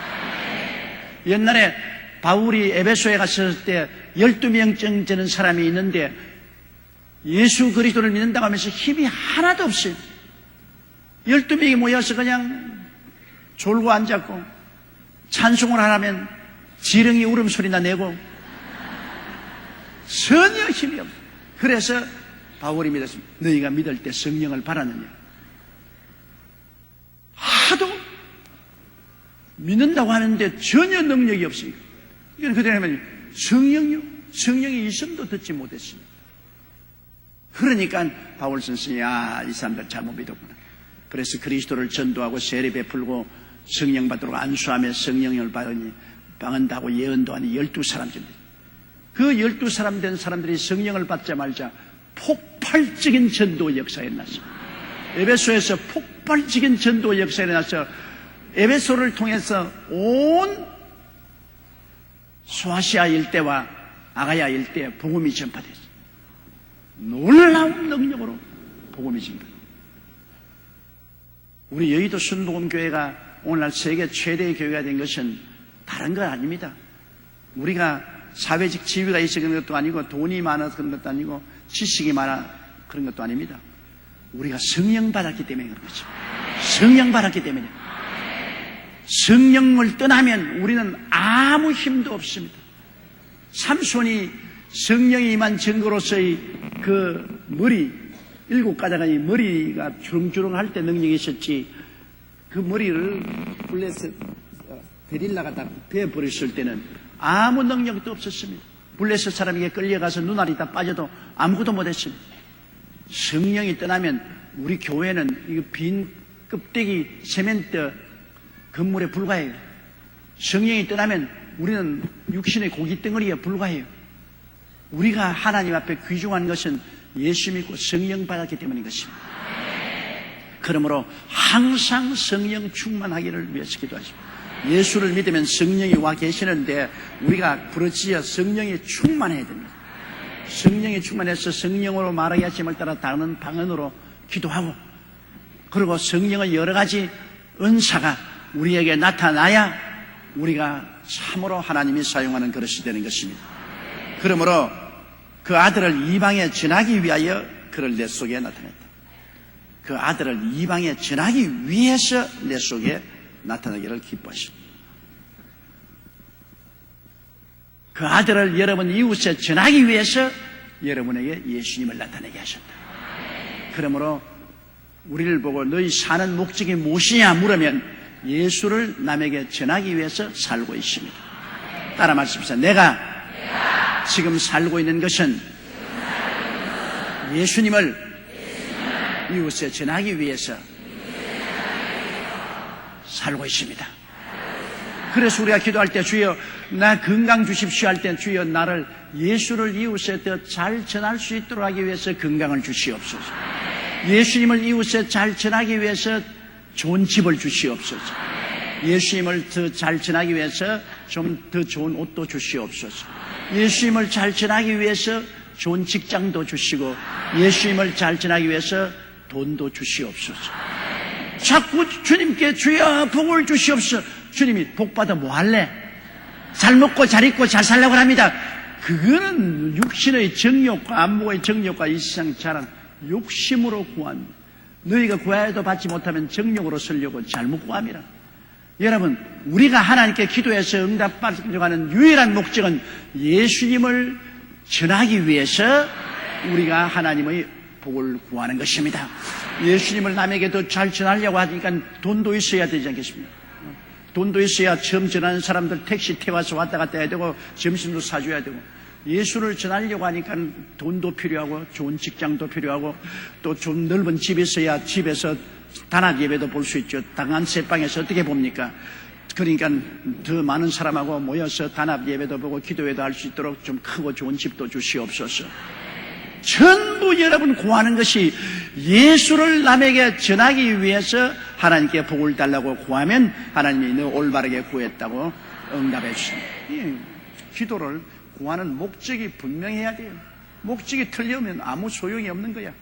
옛날에 바울이 에베소에 갔을 때 12명쯤 되는 사람이 있는데 예수 그리스도를 믿는다고 하면서 힘이 하나도 없어요. 12명이 모여서 그냥 졸고 앉았고 찬송을 하라면 지렁이 울음소리나 내고 전혀 힘이 없어요. 그래서 바울이 믿었습니다. 너희가 믿을 때 성령을 받았느냐? 하도 믿는다고 하는데 전혀 능력이 없으니까. 이건 그대로 하면 성령이 있음도 듣지 못했습니다. 그러니까 바울 선생이 이 사람들 잘못 믿었구나. 그래서 그리스도를 전도하고 세례 베풀고 성령 받도록 안수하며 성령을 받은다고 예언도 하니 12사람입니다. 그 12사람 된 사람들이 성령을 받자마자 폭발적인 전도 역사에 일어났어요. 에베소에서 폭발적인 전도 역사에 일어나서 에베소를 통해서 온 소아시아 일대와 아가야 일대에 복음이 전파됐어요. 놀라운 능력으로 복음이 전파됐어요. 우리 여의도 순복음교회가 오늘날 세계 최대의 교회가 된 것은 다른 건 아닙니다. 우리가 사회적 지위가 있어 그런 것도 아니고 돈이 많아서 그런 것도 아니고 지식이 많아 그런 것도 아닙니다. 우리가 성령 받았기 때문에 그런 거죠. 성령 받았기 때문에. 성령을 떠나면 우리는 아무 힘도 없습니다. 삼손이 성령이 임한 증거로서의 그 머리 7가닥의 머리가 주렁주렁 할 때 능력이 있었지, 그 머리를 블레셋 데릴라가 다 베어버렸을 때는 아무 능력도 없었습니다. 블레셋 사람에게 끌려가서 눈알이 다 빠져도 아무것도 못했습니다. 성령이 떠나면 우리 교회는 이거 빈 껍데기 세멘트 건물에 불과해요. 성령이 떠나면 우리는 육신의 고깃덩어리에 불과해요. 우리가 하나님 앞에 귀중한 것은 예수 믿고 성령 받았기 때문인 것입니다. 그러므로 항상 성령 충만하기를 위해서 기도하십니다. 예수를 믿으면 성령이 와 계시는데 우리가 부르짖어 성령이 충만해야 됩니다. 성령이 충만해서 성령으로 말하게 하심을 따라 다른 방언으로 기도하고, 그리고 성령의 여러 가지 은사가 우리에게 나타나야 우리가 참으로 하나님이 사용하는 그릇이 되는 것입니다. 그러므로 그 아들을 이방에 전하기 위하여 그를 내 속에 나타냈다. 그 아들을 이방에 전하기 위해서 내 속에 나타나기를 기뻐하십니다. 그 아들을 여러분 이웃에 전하기 위해서 여러분에게 예수님을 나타내게 하셨다. 그러므로 우리를 보고 너희 사는 목적이 무엇이냐 물으면 예수를 남에게 전하기 위해서 살고 있습니다. 따라 말씀하십시오. 내가 지금 살고 있는 것은 예수님을 이웃에 전하기 위해서 살고 있습니다. 그래서 우리가 기도할 때 주여 나 건강 주십시오 할 때 주여 나를 예수를 이웃에 더 잘 전할 수 있도록 하기 위해서 건강을 주시옵소서. 예수님을 이웃에 잘 전하기 위해서 좋은 집을 주시옵소서. 예수님을 더 잘 전하기 위해서 좀 더 좋은 옷도 주시옵소서. 예수님을 잘 전하기 위해서 좋은 직장도 주시고 예수님을 잘 전하기 위해서 돈도 주시옵소서. 자꾸 주님께 주여 복을 주시옵소서. 주님이 복 받아 뭐 할래? 잘 먹고 잘 입고 잘 살라고 합니다. 그거는 육신의 정욕과 안목의 정욕과 이 세상 자랑 욕심으로 구합니다. 너희가 구하여도 받지 못하면 정욕으로 쓰려고 잘못 구합니다. 여러분, 우리가 하나님께 기도해서 응답받으려고 하는 유일한 목적은 예수님을 전하기 위해서 우리가 하나님의 복을 구하는 것입니다. 예수님을 남에게 더 잘 전하려고 하니까 돈도 있어야 되지 않겠습니까? 돈도 있어야 처음 전하는 사람들 택시 태워서 왔다 갔다 해야 되고 점심도 사줘야 되고 예수를 전하려고 하니까 돈도 필요하고 좋은 직장도 필요하고 또 좀 넓은 집이 있어야 집에서 단합 예배도 볼 수 있죠. 당한세방에서 어떻게 봅니까? 그러니까 더 많은 사람하고 모여서 단합 예배도 보고 기도회도 할 수 있도록 좀 크고 좋은 집도 주시옵소서. 전부 여러분 구하는 것이 예수를 남에게 전하기 위해서 하나님께 복을 달라고 구하면 하나님이 너 올바르게 구했다고 응답해 주십니다. 기도를 구하는 목적이 분명해야 돼요. 목적이 틀리면 아무 소용이 없는 거야.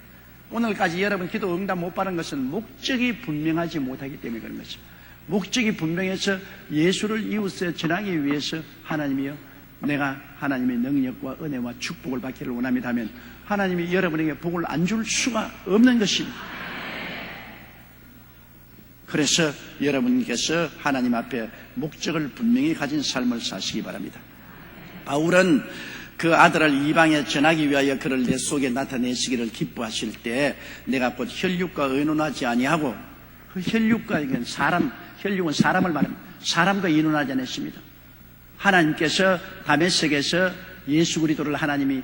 오늘까지 여러분 기도 응답 못 받은 것은 목적이 분명하지 못하기 때문에 그런 것입니다. 목적이 분명해서 예수를 이웃에 전하기 위해서 하나님이요 내가 하나님의 능력과 은혜와 축복을 받기를 원합니다 하면 하나님이 여러분에게 복을 안 줄 수가 없는 것입니다. 그래서 여러분께서 하나님 앞에 목적을 분명히 가진 삶을 사시기 바랍니다. 바울은 그 아들을 이방에 전하기 위하여 그를 내 속에 나타내시기를 기뻐하실 때 내가 곧 혈육과 의논하지 아니하고 그 혈육과 이건 혈육은 사람을 말합니다. 사람과 의논하지 않았습니다. 하나님께서 다메섹에서 예수 그리스도를 하나님이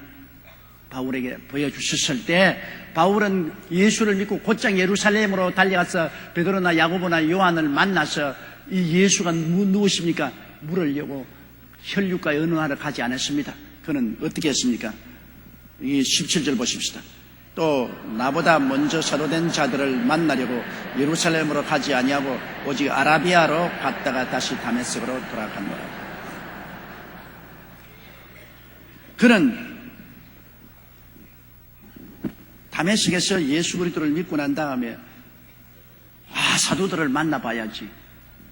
바울에게 보여주셨을 때 바울은 예수를 믿고 곧장 예루살렘으로 달려가서 베드로나 야고보나 요한을 만나서 이 예수가 누구십니까? 물으려고 혈육과 의논하러 가지 않았습니다. 그는 어떻게 했습니까? 이 17절 보십시다. 또 나보다 먼저 사도된 자들을 만나려고 예루살렘으로 가지 아니하고 오직 아라비아로 갔다가 다시 다메섹으로 돌아갔노라. 그는 다메섹에서 예수 그리스도를 믿고 난 다음에 사도들을 만나봐야지.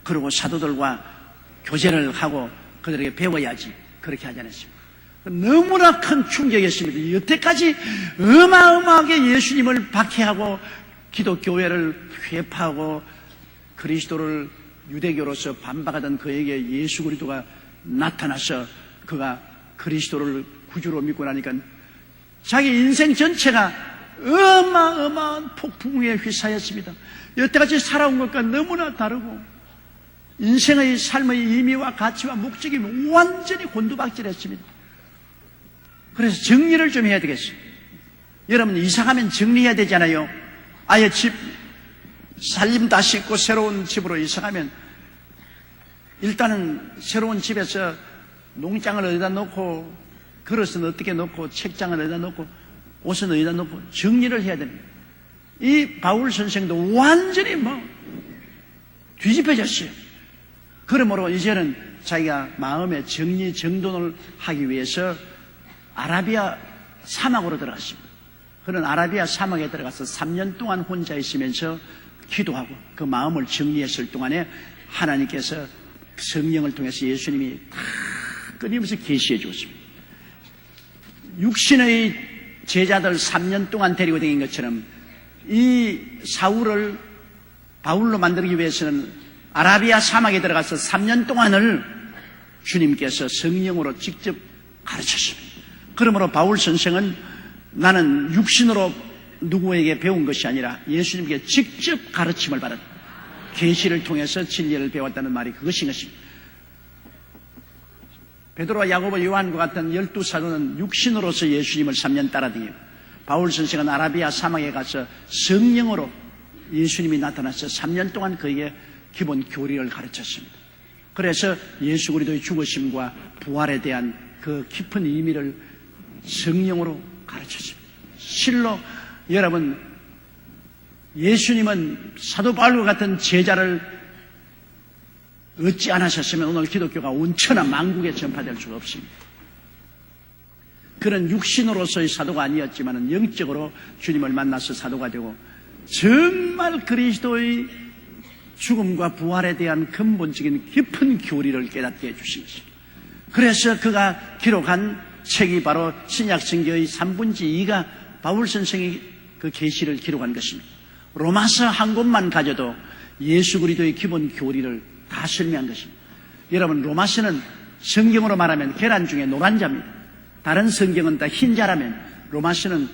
그리고 사도들과 교제를 하고 그들에게 배워야지. 그렇게 하지 않았습니다. 너무나 큰 충격이었습니다. 여태까지 어마어마하게 예수님을 박해하고 기독교회를 회파하고 그리스도를 유대교로서 반박하던 그에게 예수 그리스도가 나타나서 그가 그리스도를 구주로 믿고 나니까 자기 인생 전체가 어마어마한 폭풍에 휘사였습니다. 여태까지 살아온 것과 너무나 다르고 인생의 삶의 의미와 가치와 목적이 완전히 곤두박질했습니다. 그래서 정리를 좀 해야 되겠어요. 여러분 이사가면 정리해야 되잖아요. 아예 집 살림 다 싣고 새로운 집으로 이사가면 일단은 새로운 집에서 농장을 어디다 놓고 그릇은 어떻게 놓고 책장을 어디다 놓고 옷은 어디다 놓고 정리를 해야 됩니다. 이 바울 선생도 완전히 뒤집혀졌어요. 그러므로 이제는 자기가 마음의 정리 정돈을 하기 위해서 아라비아 사막으로 들어갔습니다. 그는 아라비아 사막에 들어가서 3년 동안 혼자 있으면서 기도하고 그 마음을 정리했을 동안에 하나님께서 성령을 통해서 예수님이 다 끊임없이 계시해 주었습니다. 육신의 제자들 3년 동안 데리고 다닌 것처럼 이 사울을 바울로 만들기 위해서는 아라비아 사막에 들어가서 3년 동안을 주님께서 성령으로 직접 가르쳤습니다. 그러므로 바울 선생은 나는 육신으로 누구에게 배운 것이 아니라 예수님께 직접 가르침을 받은 계시를 통해서 진리를 배웠다는 말이 그것인 것입니다. 베드로와 야고보, 요한과 같은 12사도는 육신으로서 예수님을 3년 따라다니고, 바울 선생은 아라비아 사막에 가서 성령으로 예수님이 나타나서 3년 동안 그에게 기본 교리를 가르쳤습니다. 그래서 예수 그리스도의 죽으심과 부활에 대한 그 깊은 의미를 성령으로 가르쳤습니다. 실로 여러분, 예수님은 사도 바울과 같은 제자를 얻지 않으셨으면 오늘 기독교가 온천한 만국에 전파될 수가 없습니다. 그런 육신으로서의 사도가 아니었지만 영적으로 주님을 만나서 사도가 되고 정말 그리스도의 죽음과 부활에 대한 근본적인 깊은 교리를 깨닫게 해주신 것입니다. 그래서 그가 기록한 책이 바로 신약성경의 3분의 2가 바울 선생이 그 계시를 기록한 것입니다. 로마서 한 권만 가져도 예수 그리스도의 기본 교리를 다 설명한 것입니다. 여러분, 로마서는 성경으로 말하면 계란 중에 노란자입니다. 다른 성경은 다 흰자라면 로마서는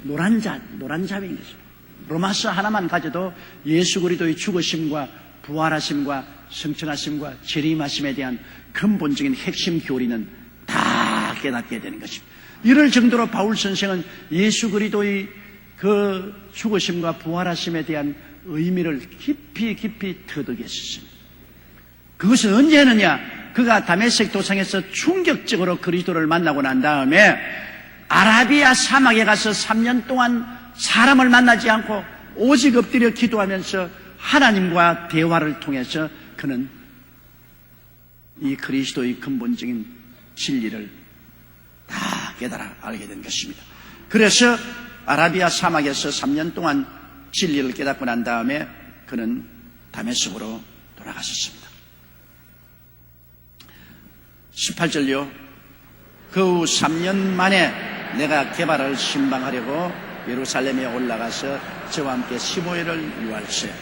노란자인 것입니다. 로마서 하나만 가져도 예수 그리스도의 죽으심과 부활하심과 성천하심과 재림하심에 대한 근본적인 핵심 교리는 다 깨닫게 되는 것입니다. 이럴 정도로 바울 선생은 예수 그리스도의 그 죽으심과 부활하심에 대한 의미를 깊이 터득했습니다. 그것은 언제 했느냐? 그가 다메섹 도상에서 충격적으로 그리스도를 만나고 난 다음에 아라비아 사막에 가서 3년 동안 사람을 만나지 않고 오직 엎드려 기도하면서 하나님과 대화를 통해서 그는 이 그리스도의 근본적인 진리를 다 깨달아 알게 된 것입니다. 그래서 아라비아 사막에서 3년 동안 진리를 깨닫고 난 다음에 그는 다메섹으로 돌아갔었습니다. 18절요. 그 후 3년 만에 내가 게바를 신방하려고 예루살렘에 올라가서 저와 함께 15일을 유할세.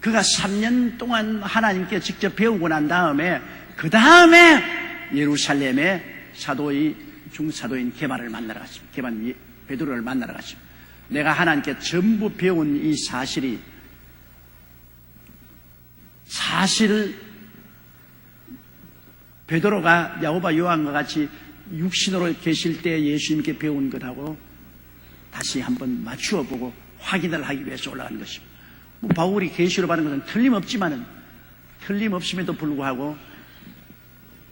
그가 3년 동안 하나님께 직접 배우고 난 다음에 그 다음에 예루살렘에 중사도인 게바를 만나러 갔습니다. 게바 베드로를 만나러 갔습니다. 내가 하나님께 전부 배운 이 사실 베드로가 야고보와 요한과 같이 육신으로 계실 때 예수님께 배운 것하고 다시 한번 맞추어 보고 확인을 하기 위해서 올라가는 것입니다. 바울이 계시로 받은 것은 틀림없음에도 불구하고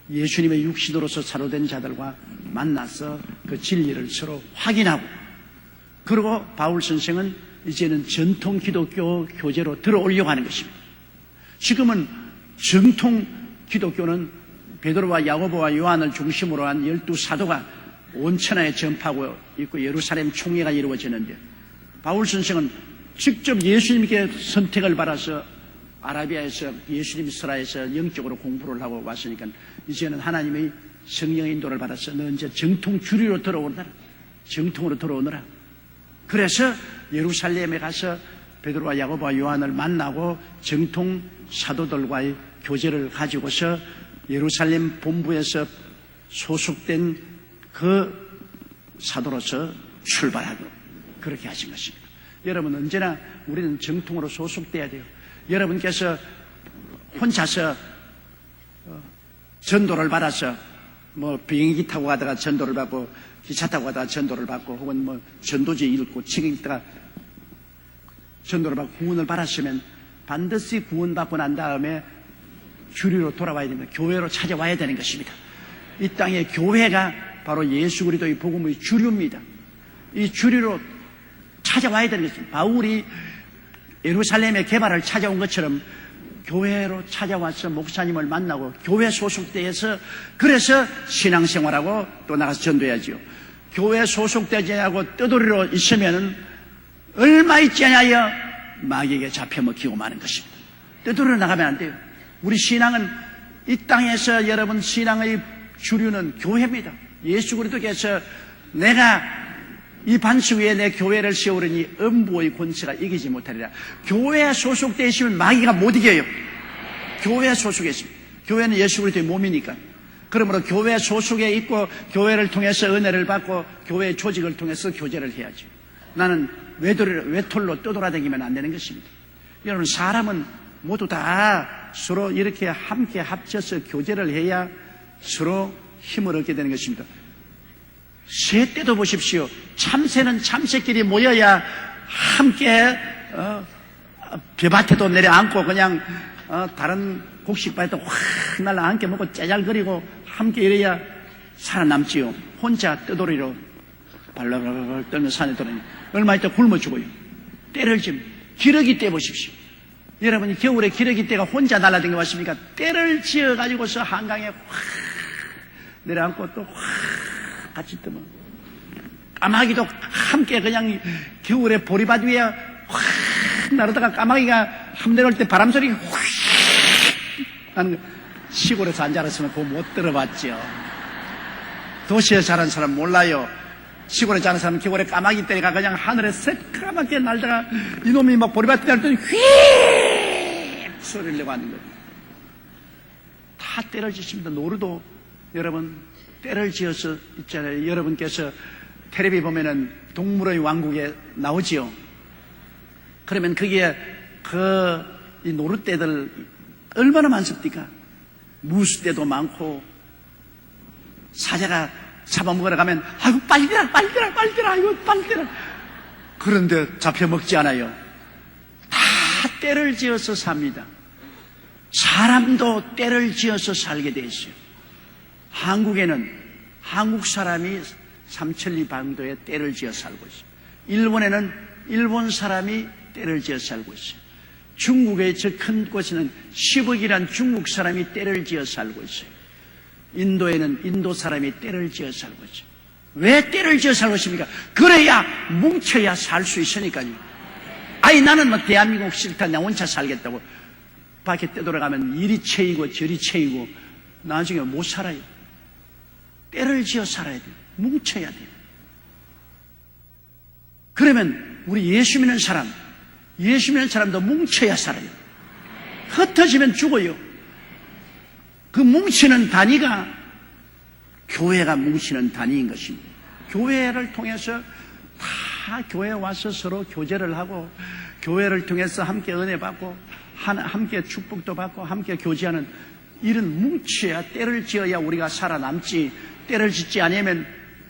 예수님의 육신으로서 사로된 자들과 만나서 그 진리를 서로 확인하고, 그리고 바울 선생은 이제는 전통 기독교 교제로 들어오려고 하는 것입니다. 지금은 정통 기독교는 베드로와 야고보와 요한을 중심으로 한 12사도가 온천하에 전파하고 있고 예루살렘 총회가 이루어지는데, 바울 선생은 직접 예수님께 선택을 받아서 아라비아에서 예수님 설화에서 영적으로 공부를 하고 왔으니까 이제는 하나님의 성령의 인도를 받아서 너 이제 정통 주류로 들어오느라, 정통으로 들어오느라. 그래서 예루살렘에 가서 베드로와 야고보와 요한을 만나고 정통 사도들과의 교제를 가지고서 예루살렘 본부에서 소속된 그 사도로서 출발하고 그렇게 하신 것입니다. 여러분, 언제나 우리는 정통으로 소속돼야 돼요. 여러분께서 혼자서 전도를 받아서 비행기 타고 가다가 전도를 받고 기차 타고 가다가 전도를 받고 혹은 전도지 읽고 책 읽다가 전도를 받고 구원을 받았으면 반드시 구원받고 난 다음에 주류로 돌아와야 됩니다. 교회로 찾아와야 되는 것입니다. 이 땅의 교회가 바로 예수 그리스도의 복음의 주류입니다. 이 주류로 찾아와야 되는 것입니다. 바울이 예루살렘의 게바를 찾아온 것처럼 교회로 찾아와서 목사님을 만나고 교회 소속돼서 그래서 신앙생활하고 또 나가서 전도해야지요. 교회 소속되지 않고 떠돌이로 있으면 얼마 있지 않아요 마귀에게 잡혀먹히고 마는 것입니다. 떠돌이로 나가면 안 돼요. 우리 신앙은 이 땅에서 여러분 신앙의 주류는 교회입니다. 예수 그리스도께서 내가 이 반석 위에 내 교회를 세우려니 음부의 권세가 이기지 못하리라. 교회에 소속되어 있으면 마귀가 못 이겨요. 교회에 소속해 있습니다. 교회는 예수 그리스도의 몸이니까. 그러므로 교회 소속에 있고 교회를 통해서 은혜를 받고 교회 조직을 통해서 교제를 해야죠. 나는 외톨로 떠돌아다니면 안 되는 것입니다. 여러분, 사람은 모두 다 서로 이렇게 함께 합쳐서 교제를 해야 서로 힘을 얻게 되는 것입니다. 새 때도 보십시오. 참새는 참새끼리 모여야 함께 벼밭에도 내려앉고 그냥 다른 곡식밭에도 확 날라 함께 먹고 짜잘거리고 함께 이래야 살아남지요. 혼자 떠돌이로 발랄발랄 떨며 산에 들어니 얼마 있다 굶어 죽어요. 때를 좀 기러기 때 보십시오. 여러분이 겨울에 기러기 때가 혼자 날아다니는 거 맞습니까? 때를 지어가지고서 한강에 확 내려앉고 또 확 같이 뜨면 까마귀도 함께 그냥 겨울에 보리밭 위에 확 날아다가 까마귀가 함 내려올 때 바람 소리 확 하는 거. 시골에서 안 자랐으면 그거 못 들어봤죠. 도시에 자란 사람 몰라요. 시골에 자란 사람은 겨울에 까마귀 때가 그냥 하늘에 새까맣게 날다가 이놈이 막 보리밭에 날 때는 휘 소리를 내고 하는 거예요. 다 때를 짓습니다. 노루도 여러분 때를 지어서 있잖아요. 여러분께서 텔레비 보면은 동물의 왕국에 나오지요. 그러면 거기에 이 노루떼들 얼마나 많습니까? 무수떼도 많고 사자가 잡아먹으러 가면 아이고 빨리 들어 아이고 빨리 들어. 그런데 잡혀먹지 않아요. 다 때를 지어서 삽니다. 사람도 때를 지어서 살게 돼 있어요. 한국에는 한국 사람이 삼천리 반도에 때를 지어 살고 있어요. 일본에는 일본 사람이 때를 지어 살고 있어요. 중국의 저 큰 곳에는 10억이란 중국 사람이 때를 지어 살고 있어요. 인도에는 인도 사람이 때를 지어 살고 있어요. 왜 때를 지어 살고 있습니까? 그래야 뭉쳐야 살 수 있으니까요. 아니 나는 뭐 대한민국 싫다 나 혼자 살겠다고 밖에 떠돌아가면 이리 채이고 저리 채이고 나중에 못 살아요. 때를 지어 살아야 돼요. 뭉쳐야 돼요. 그러면 우리 예수 믿는 사람도 뭉쳐야 살아요. 흩어지면 죽어요. 그 뭉치는 단위가 교회가 뭉치는 단위인 것입니다. 교회를 통해서 다 교회에 와서 서로 교제를 하고 교회를 통해서 함께 은혜 받고 함께 축복도 받고 함께 교제하는 이런 뭉쳐야 때를 지어야 우리가 살아남지 때를 짓지 않으면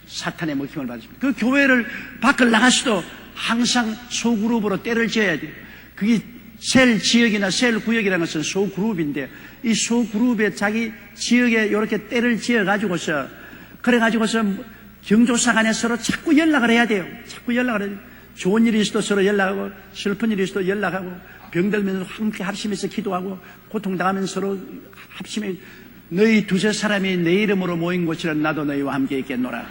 사탄의 먹힘을 받습니다. 그 교회를 밖을 나가서도 항상 소그룹으로 때를 지어야 돼요. 그게 셀 지역이나 셀 구역이라는 것은 소그룹인데 이 소그룹에 자기 지역에 이렇게 때를 지어가지고서 그래가지고서 경조사간에 서로 자꾸 연락을 해야 돼요. 자꾸 연락을 해야 돼요. 좋은 일이 있어도 서로 연락하고 슬픈 일이 있어도 연락하고 병들면서 함께 합심해서 기도하고 고통당하면서 서로 합심해 너희 두세 사람이 내 이름으로 모인 곳이란 나도 너희와 함께 있겠노라.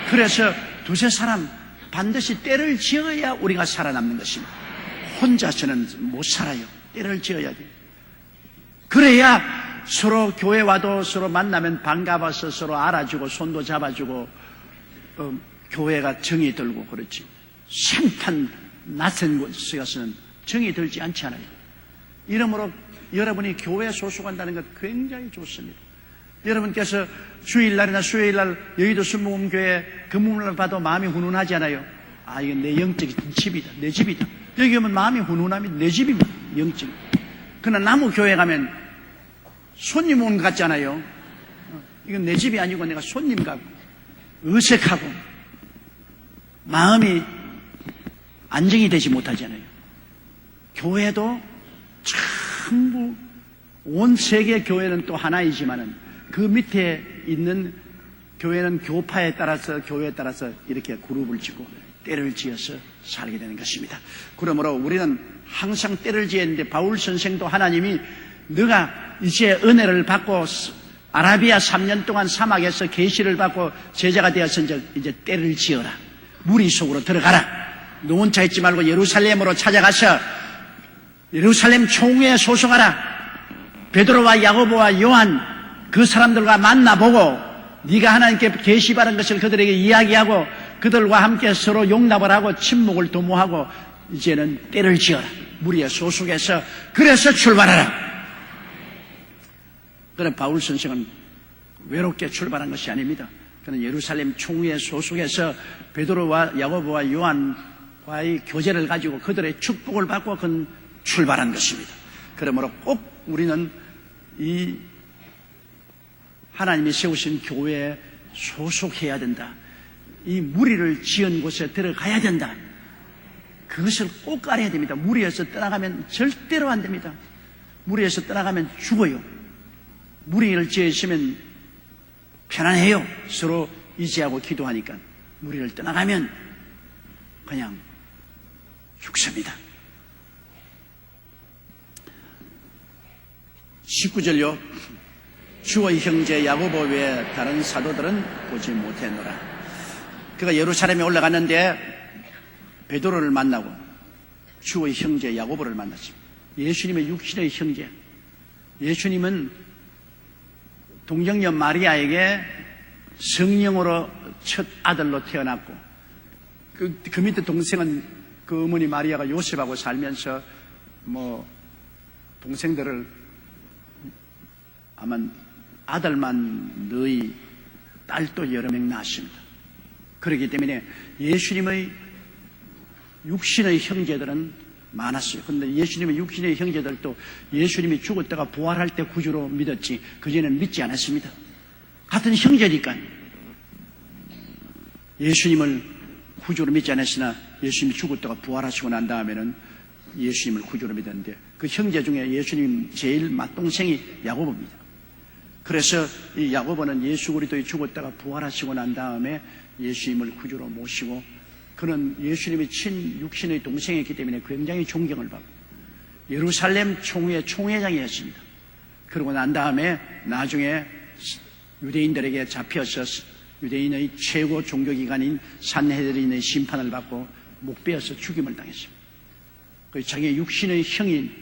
그래서 두세 사람 반드시 때를 지어야 우리가 살아남는 것입니다. 혼자서는 못 살아요. 때를 지어야 돼요. 그래야 서로 교회 와도 서로 만나면 반가워서 서로 알아주고 손도 잡아주고 교회가 정이 들고 그렇지. 생판 낯선 곳에 가서는 정이 들지 않잖아요. 이러므로 여러분이 교회에 소속한다는 것 굉장히 좋습니다. 여러분께서 주일날이나 수요일날 여의도 순복음교회 금음을 봐도 마음이 훈훈하지 않아요? 아, 이건 내 영적인 집이다. 내 집이다. 여기 오면 마음이 훈훈함이 내 집입니다. 영적. 그러나 나무 교회 가면 손님 온 것 같잖아요. 이건 내 집이 아니고 내가 손님 같고 어색하고 마음이 안정이 되지 못하잖아요. 교회도 전부 온 세계 교회는 또 하나이지만은 그 밑에 있는 교회는 교파에 따라서 교회에 따라서 이렇게 그룹을 짓고 때를 지어서 살게 되는 것입니다. 그러므로 우리는 항상 때를 지었는데 바울 선생도 하나님이 너가 이제 은혜를 받고 아라비아 3년 동안 사막에서 계시를 받고 제자가 되어서 이제 때를 지어라. 무리 속으로 들어가라. 너 혼자 있지 말고 예루살렘으로 찾아가서 예루살렘 총회에 소속하라. 베드로와 야고보와 요한 그 사람들과 만나보고 네가 하나님께 계시받은 것을 그들에게 이야기하고 그들과 함께 서로 용납을 하고 침묵을 도모하고 이제는 때를 지어라. 무리에 소속해서 그래서 출발하라. 그래 바울 선생은 외롭게 출발한 것이 아닙니다. 그는 예루살렘 총회 소속에서 베드로와 야고보와 요한과의 교제를 가지고 그들의 축복을 받고 그는 출발한 것입니다. 그러므로 꼭 우리는 이 하나님이 세우신 교회에 소속해야 된다. 이 무리를 지은 곳에 들어가야 된다. 그것을 꼭 알아야 됩니다. 무리에서 떠나가면 절대로 안 됩니다. 무리에서 떠나가면 죽어요. 무리를 지으시면 편안해요. 서로 의지하고 기도하니까. 무리를 떠나가면 그냥 죽습니다. 19절요. 주의 형제 야고보 외에 다른 사도들은 보지 못했노라. 그가 예루살렘에 올라갔는데 베드로를 만나고 주의 형제 야고보를 만났습니다. 예수님의 육신의 형제. 예수님은 동정녀 마리아에게 성령으로 첫 아들로 태어났고 그 밑에 동생은 그 어머니 마리아가 요셉하고 살면서 동생들을 아마 아들만 너희 딸도 여러 명 낳았습니다. 그렇기 때문에 예수님의 육신의 형제들은 많았어요. 그런데 예수님의 육신의 형제들도 예수님이 죽었다가 부활할 때 구주로 믿었지 그전에는 믿지 않았습니다. 같은 형제니까 예수님을 구주로 믿지 않았으나 예수님이 죽었다가 부활하시고 난 다음에는 예수님을 구주로 믿었는데 그 형제 중에 예수님 제일 맏동생이 야고보입니다. 그래서 이 야고보는 예수 그리스도의 죽었다가 부활하시고 난 다음에 예수님을 구주로 모시고 그는 예수님의 친육신의 동생이었기 때문에 굉장히 존경을 받고 예루살렘 총회 총회장이었습니다. 그러고 난 다음에 나중에 유대인들에게 잡혀서 유대인의 최고 종교기관인 산헤드린의 심판을 받고 목베어서 죽임을 당했습니다. 자기의 육신의 형인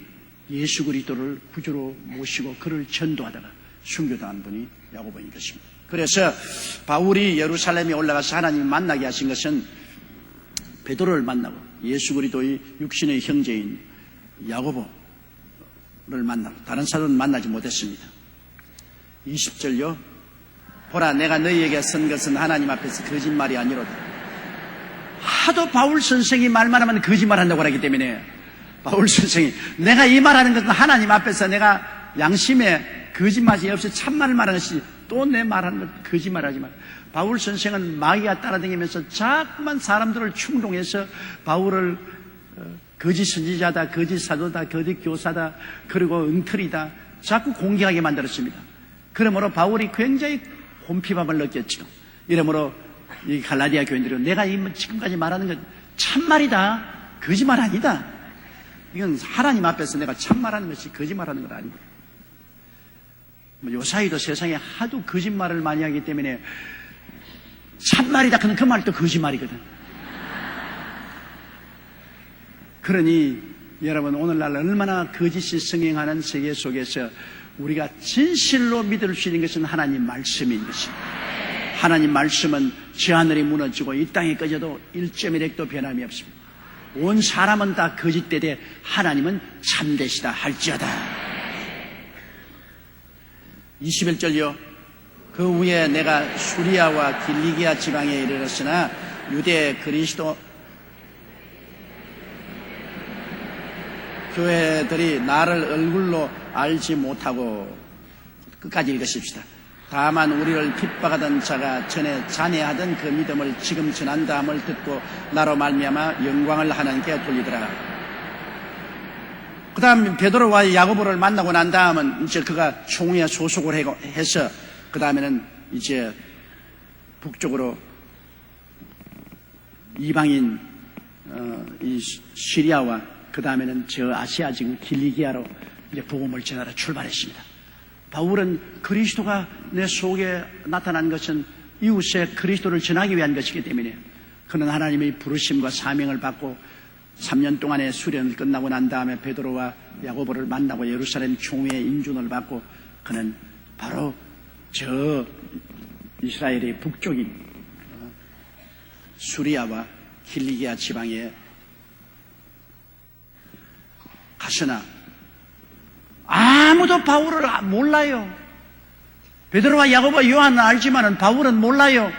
예수 그리스도를 구주로 모시고 그를 전도하다가 순교당한 분이 야고보인 것입니다. 그래서 바울이 예루살렘에 올라가서 하나님을 만나게 하신 것은 베드로를 만나고 예수 그리스도의 육신의 형제인 야고보를 만나고 다른 사람은 만나지 못했습니다. 20절요. 보라 내가 너희에게 쓴 것은 하나님 앞에서 거짓말이 아니로다. 하도 바울 선생이 말만 하면 거짓말한다고 하기 때문에 바울 선생이 내가 이 말하는 것은 하나님 앞에서 내가 양심에 거짓말이 없이 참말을 말하는 것이 또 내 말하는 것 거짓말하지 마. 바울 선생은 마귀가 따라다니면서 자꾸만 사람들을 충동해서 바울을 거짓 선지자다, 거짓 사도다, 거짓 교사다, 그리고 엉터리다 자꾸 공격하게 만들었습니다. 그러므로 바울이 굉장히 곰피밤을 느꼈죠. 이러므로 이 갈라디아 교인들은 내가 지금까지 말하는 건 참말이다, 거짓말 아니다. 이건 하나님 앞에서 내가 참말하는 것이 거짓말하는 건 아니다. 요사이도 세상에 하도 거짓말을 많이 하기 때문에 참말이다 그러면 그 말도 거짓말이거든. 그러니 여러분 오늘날 얼마나 거짓이 성행하는 세계 속에서 우리가 진실로 믿을 수 있는 것은 하나님 말씀인 것입니다. 하나님 말씀은 저 하늘이 무너지고 이 땅이 꺼져도 1.1핵도 변함이 없습니다. 온 사람은 다 거짓되되 하나님은 참되시다 할지어다. 21절요. 그 후에 내가 수리아와 길리기아 지방에 이르렀으나 유대 그리스도 교회들이 나를 얼굴로 알지 못하고 끝까지 읽으십시다. 다만 우리를 핍박하던 자가 전에 잔해하던 그 믿음을 지금 전한다함을 듣고 나로 말미암아 영광을 하나님께 돌리더라. 그 다음 베드로와 야고보를 만나고 난 다음은 이제 그가 총회에 소속을 해서 그 다음에는 이제 북쪽으로 이방인 이 시리아와 그 다음에는 저 아시아 지금 길리기아로 이제 복음을 전하러 출발했습니다. 바울은 그리스도가 내 속에 나타난 것은 이웃에 그리스도를 전하기 위한 것이기 때문에 그는 하나님의 부르심과 사명을 받고 3년 동안의 수련을 끝나고 난 다음에 베드로와 야고보를 만나고 예루살렘 총회의 인준을 받고 그는 바로 저 이스라엘의 북쪽인 수리아와 길리기아 지방에 갔으나 아무도 바울을 몰라요. 베드로와 야고보와 요한은 알지만은 바울은 몰라요.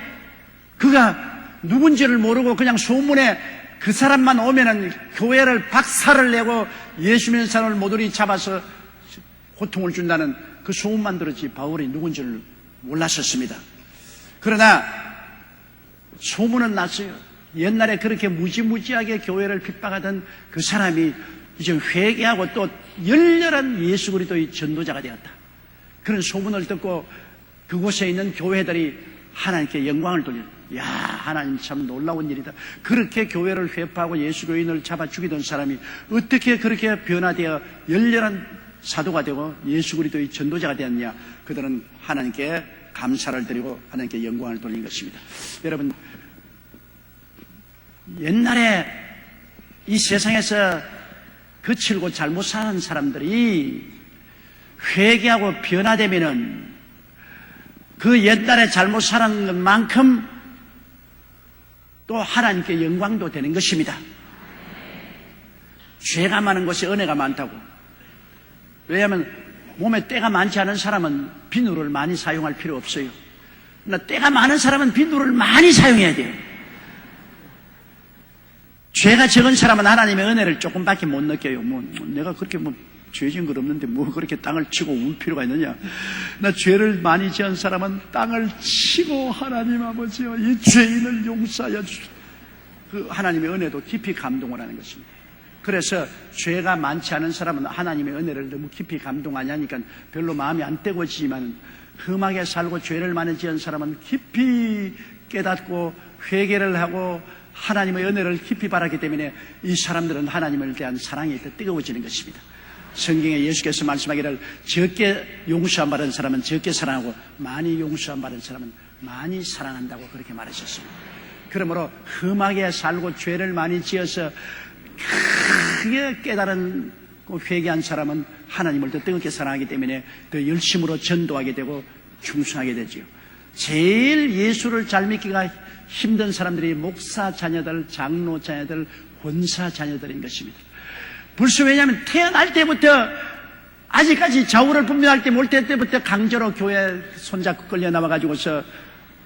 그가 누군지를 모르고 그냥 소문에 그 사람만 오면은 교회를 박살을 내고 예수 믿는 사람을 모조리 잡아서 고통을 준다는 그 소문만 들었지 바울이 누군지를 몰랐었습니다. 그러나 소문은 났어요. 옛날에 그렇게 무지무지하게 교회를 핍박하던 그 사람이 이제 회개하고 또 열렬한 예수 그리스도의 전도자가 되었다. 그런 소문을 듣고 그곳에 있는 교회들이 하나님께 영광을 돌려. 야, 하나님 참 놀라운 일이다. 그렇게 교회를 회파하고 예수 교인을 잡아 죽이던 사람이 어떻게 그렇게 변화되어 열렬한 사도가 되고 예수 그리스도의 전도자가 되었냐. 그들은 하나님께 감사를 드리고 하나님께 영광을 돌린 것입니다. 여러분, 옛날에 이 세상에서 거칠고 잘못 사는 사람들이 회개하고 변화되면은 그 옛날에 잘못 사는 것만큼 또 하나님께 영광도 되는 것입니다. 죄가 많은 곳에 은혜가 많다고. 왜냐하면 몸에 때가 많지 않은 사람은 비누를 많이 사용할 필요 없어요. 그러나 때가 많은 사람은 비누를 많이 사용해야 돼요. 죄가 적은 사람은 하나님의 은혜를 조금밖에 못 느껴요. 내가 그렇게 죄진 것 없는데 그렇게 땅을 치고 울 필요가 있느냐. 나 죄를 많이 지은 사람은 땅을 치고 하나님 아버지여 이 죄인을 용서하여 주시오. 그 하나님의 은혜도 깊이 감동을 하는 것입니다. 그래서 죄가 많지 않은 사람은 하나님의 은혜를 너무 깊이 감동하냐니까 별로 마음이 안 떼고지만 흠하게 살고 죄를 많이 지은 사람은 깊이 깨닫고 회개를 하고 하나님의 은혜를 깊이 바랐기 때문에 이 사람들은 하나님을 대한 사랑이 더 뜨거워지는 것입니다. 성경에 예수께서 말씀하기를 적게 용서한 받은 사람은 적게 사랑하고 많이 용서한 받은 사람은 많이 사랑한다고 그렇게 말하셨습니다. 그러므로 흠하게 살고 죄를 많이 지어서 크게 깨달은 회개한 사람은 하나님을 더 뜨겁게 사랑하기 때문에 더 열심으로 전도하게 되고 충성하게 되죠. 제일 예수를 잘 믿기가 힘든 사람들이 목사 자녀들, 장로 자녀들, 권사 자녀들인 것입니다. 벌써 왜냐하면 태어날 때부터 아직까지 좌우를 분별할 때 몰 때부터 강제로 교회 손잡고 끌려 나와가지고서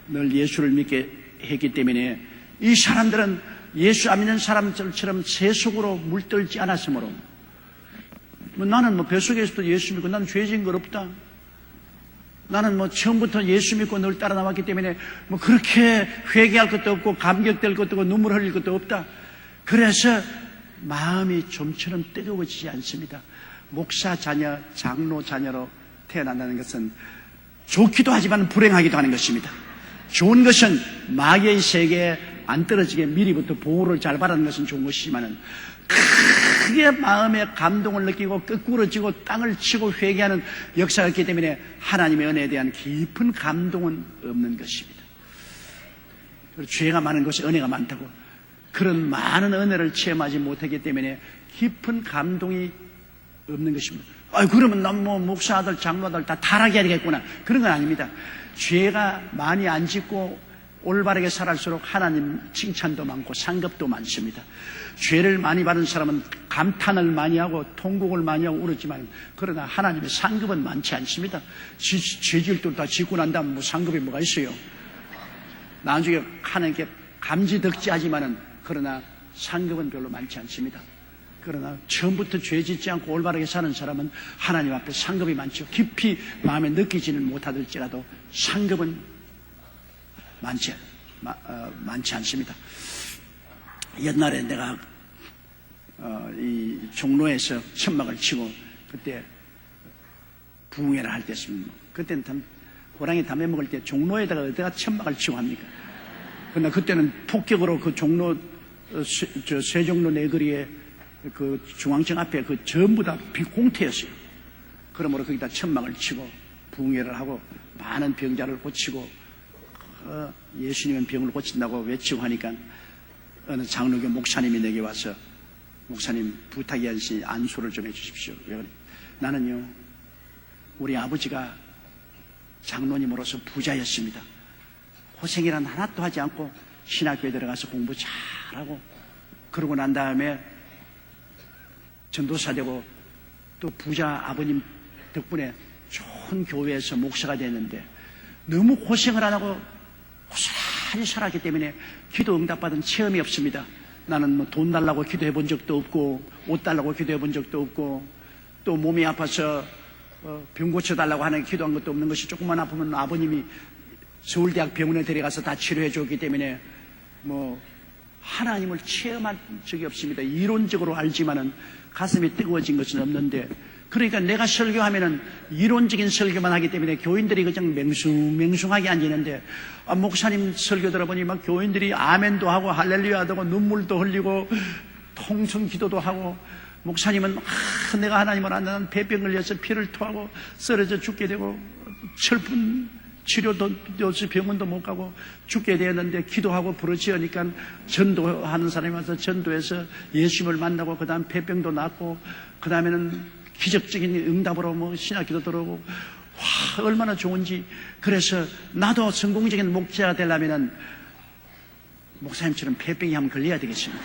늘 예수를 믿게 했기 때문에 이 사람들은 예수 안 믿는 사람들처럼 세속으로 물들지 않았으므로 나는 뱃속에서도 예수 믿고 나는 죄진 것 없다. 나는 처음부터 예수 믿고 늘 따라 나왔기 때문에 그렇게 회개할 것도 없고 감격될 것도 없고 눈물 흘릴 것도 없다. 그래서 마음이 좀처럼 뜨거워지지 않습니다. 목사 자녀, 장로 자녀로 태어난다는 것은 좋기도 하지만 불행하기도 하는 것입니다. 좋은 것은 마귀의 세계에 안 떨어지게 미리부터 보호를 잘 받는 것은 좋은 것이지만은 크게 마음에 감동을 느끼고 거꾸러지고 땅을 치고 회개하는 역사가 있기 때문에 하나님의 은혜에 대한 깊은 감동은 없는 것입니다. 그리고 죄가 많은 것이 은혜가 많다고 그런 많은 은혜를 체험하지 못했기 때문에 깊은 감동이 없는 것입니다. 그러면 난 목사 아들, 장로 아들 다 타락해야 되겠구나. 그런 건 아닙니다. 죄가 많이 안 짓고 올바르게 살아갈수록 하나님 칭찬도 많고 상급도 많습니다. 죄를 많이 받은 사람은 감탄을 많이 하고 통곡을 많이 하고 울었지만 그러나 하나님의 상급은 많지 않습니다. 죄질도 다 짓고 난 다음 상급이 뭐가 있어요? 나중에 하나님께 감지덕지하지만은 그러나 상급은 별로 많지 않습니다. 그러나 처음부터 죄 짓지 않고 올바르게 사는 사람은 하나님 앞에 상급이 많죠. 깊이 마음에 느끼지는 못하더라도 상급은 많지 않습니다. 옛날에 내가 이 종로에서 천막을 치고 그때 부흥회를 할 때였습니다. 그때는 호랑이 담배 먹을 때 종로에다가 어디가 천막을 치고 합니까? 그러나 그때는 폭격으로 그 종로 세종로 내거리에 그 중앙청 앞에 그 전부 다 공태였어요. 그러므로 거기다 천막을 치고 부흥회를 하고 많은 병자를 고치고 예수님은 병을 고친다고 외치고 하니까 어느 장로교 목사님이 내게 와서 목사님 부탁이 하시니 안수를 좀 해주십시오. 나는요 우리 아버지가 장로님으로서 부자였습니다. 고생이란 하나도 하지 않고 신학교에 들어가서 공부 잘하고 그러고 난 다음에 전도사 되고 또 부자 아버님 덕분에 좋은 교회에서 목사가 됐는데 너무 고생을 안 하고 고스란히 살았기 때문에 기도 응답받은 체험이 없습니다. 나는 뭐 돈 달라고 기도해 본 적도 없고, 옷 달라고 기도해 본 적도 없고, 또 몸이 아파서 병 고쳐달라고 하는 기도한 것도 없는 것이, 조금만 아프면 아버님이 서울대학 병원에 데려가서 다 치료해 줬기 때문에 뭐 하나님을 체험한 적이 없습니다. 이론적으로 알지만은 가슴이 뜨거워진 것은 없는데, 그러니까 내가 설교하면은 이론적인 설교만 하기 때문에 교인들이 그냥 맹숭하게 앉는데, 목사님 설교 들어보니 막 교인들이 아멘도 하고 할렐루야도 하고 눈물도 흘리고 통성 기도도 하고, 목사님은 내가 하나님을 안다는 폐병 걸려서 피를 토하고 쓰러져 죽게 되고 철분 치료도 없이 병원도 못 가고 죽게 되었는데, 기도하고 부르짖으니까 전도하는 사람이 와서 전도해서 예수님을 만나고, 그 다음 폐병도 낫고, 그 다음에는 기적적인 응답으로 뭐 신학기도 들어오고, 와, 얼마나 좋은지. 그래서 나도 성공적인 목자가 되려면은 목사님처럼 폐병이 한번 걸려야 되겠습니다.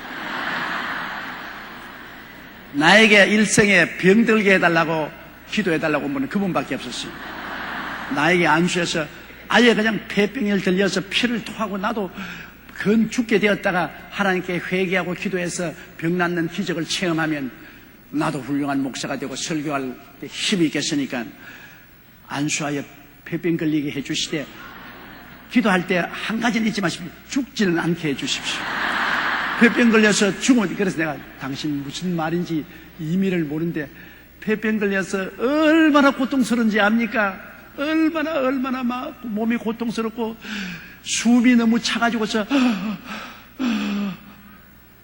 나에게 일생에 병들게 해달라고 기도해달라고 한 분은 그분밖에 없었어요. 나에게 안수해서 아예 그냥 폐병을 들려서 피를 토하고, 나도 건 죽게 되었다가 하나님께 회개하고 기도해서 병 낫는 기적을 체험하면 나도 훌륭한 목사가 되고 설교할 때 힘이 있겠으니까 안수하여 폐병 걸리게 해주시되, 기도할 때 한 가지는 잊지 마십시오. 죽지는 않게 해주십시오. 폐병 걸려서 죽으면, 그래서 내가 당신 무슨 말인지 의미를 모르는데, 폐병 걸려서 얼마나 고통스러운지 압니까? 얼마나 막 몸이 고통스럽고 숨이 너무 차가지고서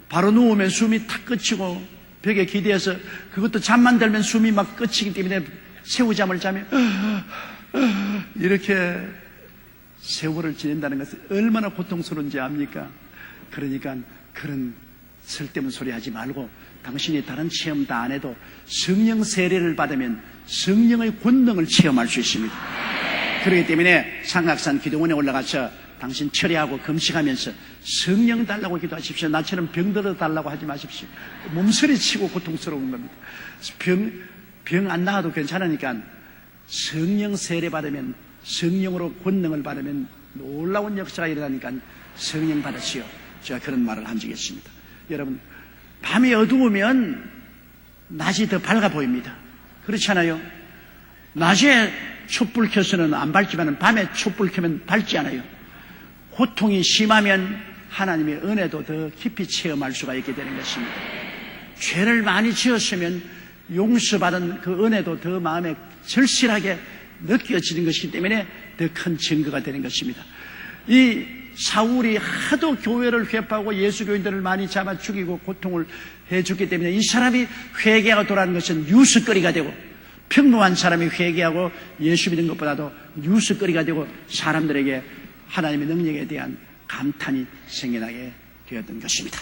바로 누우면 숨이 탁 끝이고, 벽에 기대어서 그것도 잠만 들면 숨이 막 끝이기 때문에 새우잠을 자면 이렇게 세월을 지낸다는 것은 얼마나 고통스러운지 압니까? 그러니까 그런 쓸데없는 소리 하지 말고, 당신이 다른 체험 다 안 해도 성령 세례를 받으면 성령의 권능을 체험할 수 있습니다. 그렇기 때문에 삼각산 기도원에 올라가서 당신 철회하고 금식하면서 성령 달라고 기도하십시오. 나처럼 병들어 달라고 하지 마십시오. 몸서리 치고 고통스러운 겁니다. 병 안 나아도 괜찮으니까 성령 세례 받으면, 성령으로 권능을 받으면 놀라운 역사가 일어나니까 성령 받으시오. 제가 그런 말을 한 적이 있습니다. 여러분, 밤이 어두우면 낮이 더 밝아 보입니다. 그렇지 않아요? 낮에 촛불 켜서는 안 밝지만 밤에 촛불 켜면 밝지 않아요. 고통이 심하면 하나님의 은혜도 더 깊이 체험할 수가 있게 되는 것입니다. 죄를 많이 지었으면 용서받은 그 은혜도 더 마음에 절실하게 느껴지는 것이기 때문에 더 큰 증거가 되는 것입니다. 이 사울이 하도 교회를 회파하고 예수 교인들을 많이 잡아 죽이고 고통을 해줬기 때문에 이 사람이 회개하고 돌아가는 것은 뉴스거리가 되고, 평범한 사람이 회개하고 예수 믿는 것보다도 뉴스거리가 되고 사람들에게 하나님의 능력에 대한 감탄이 생겨나게 되었던 것입니다.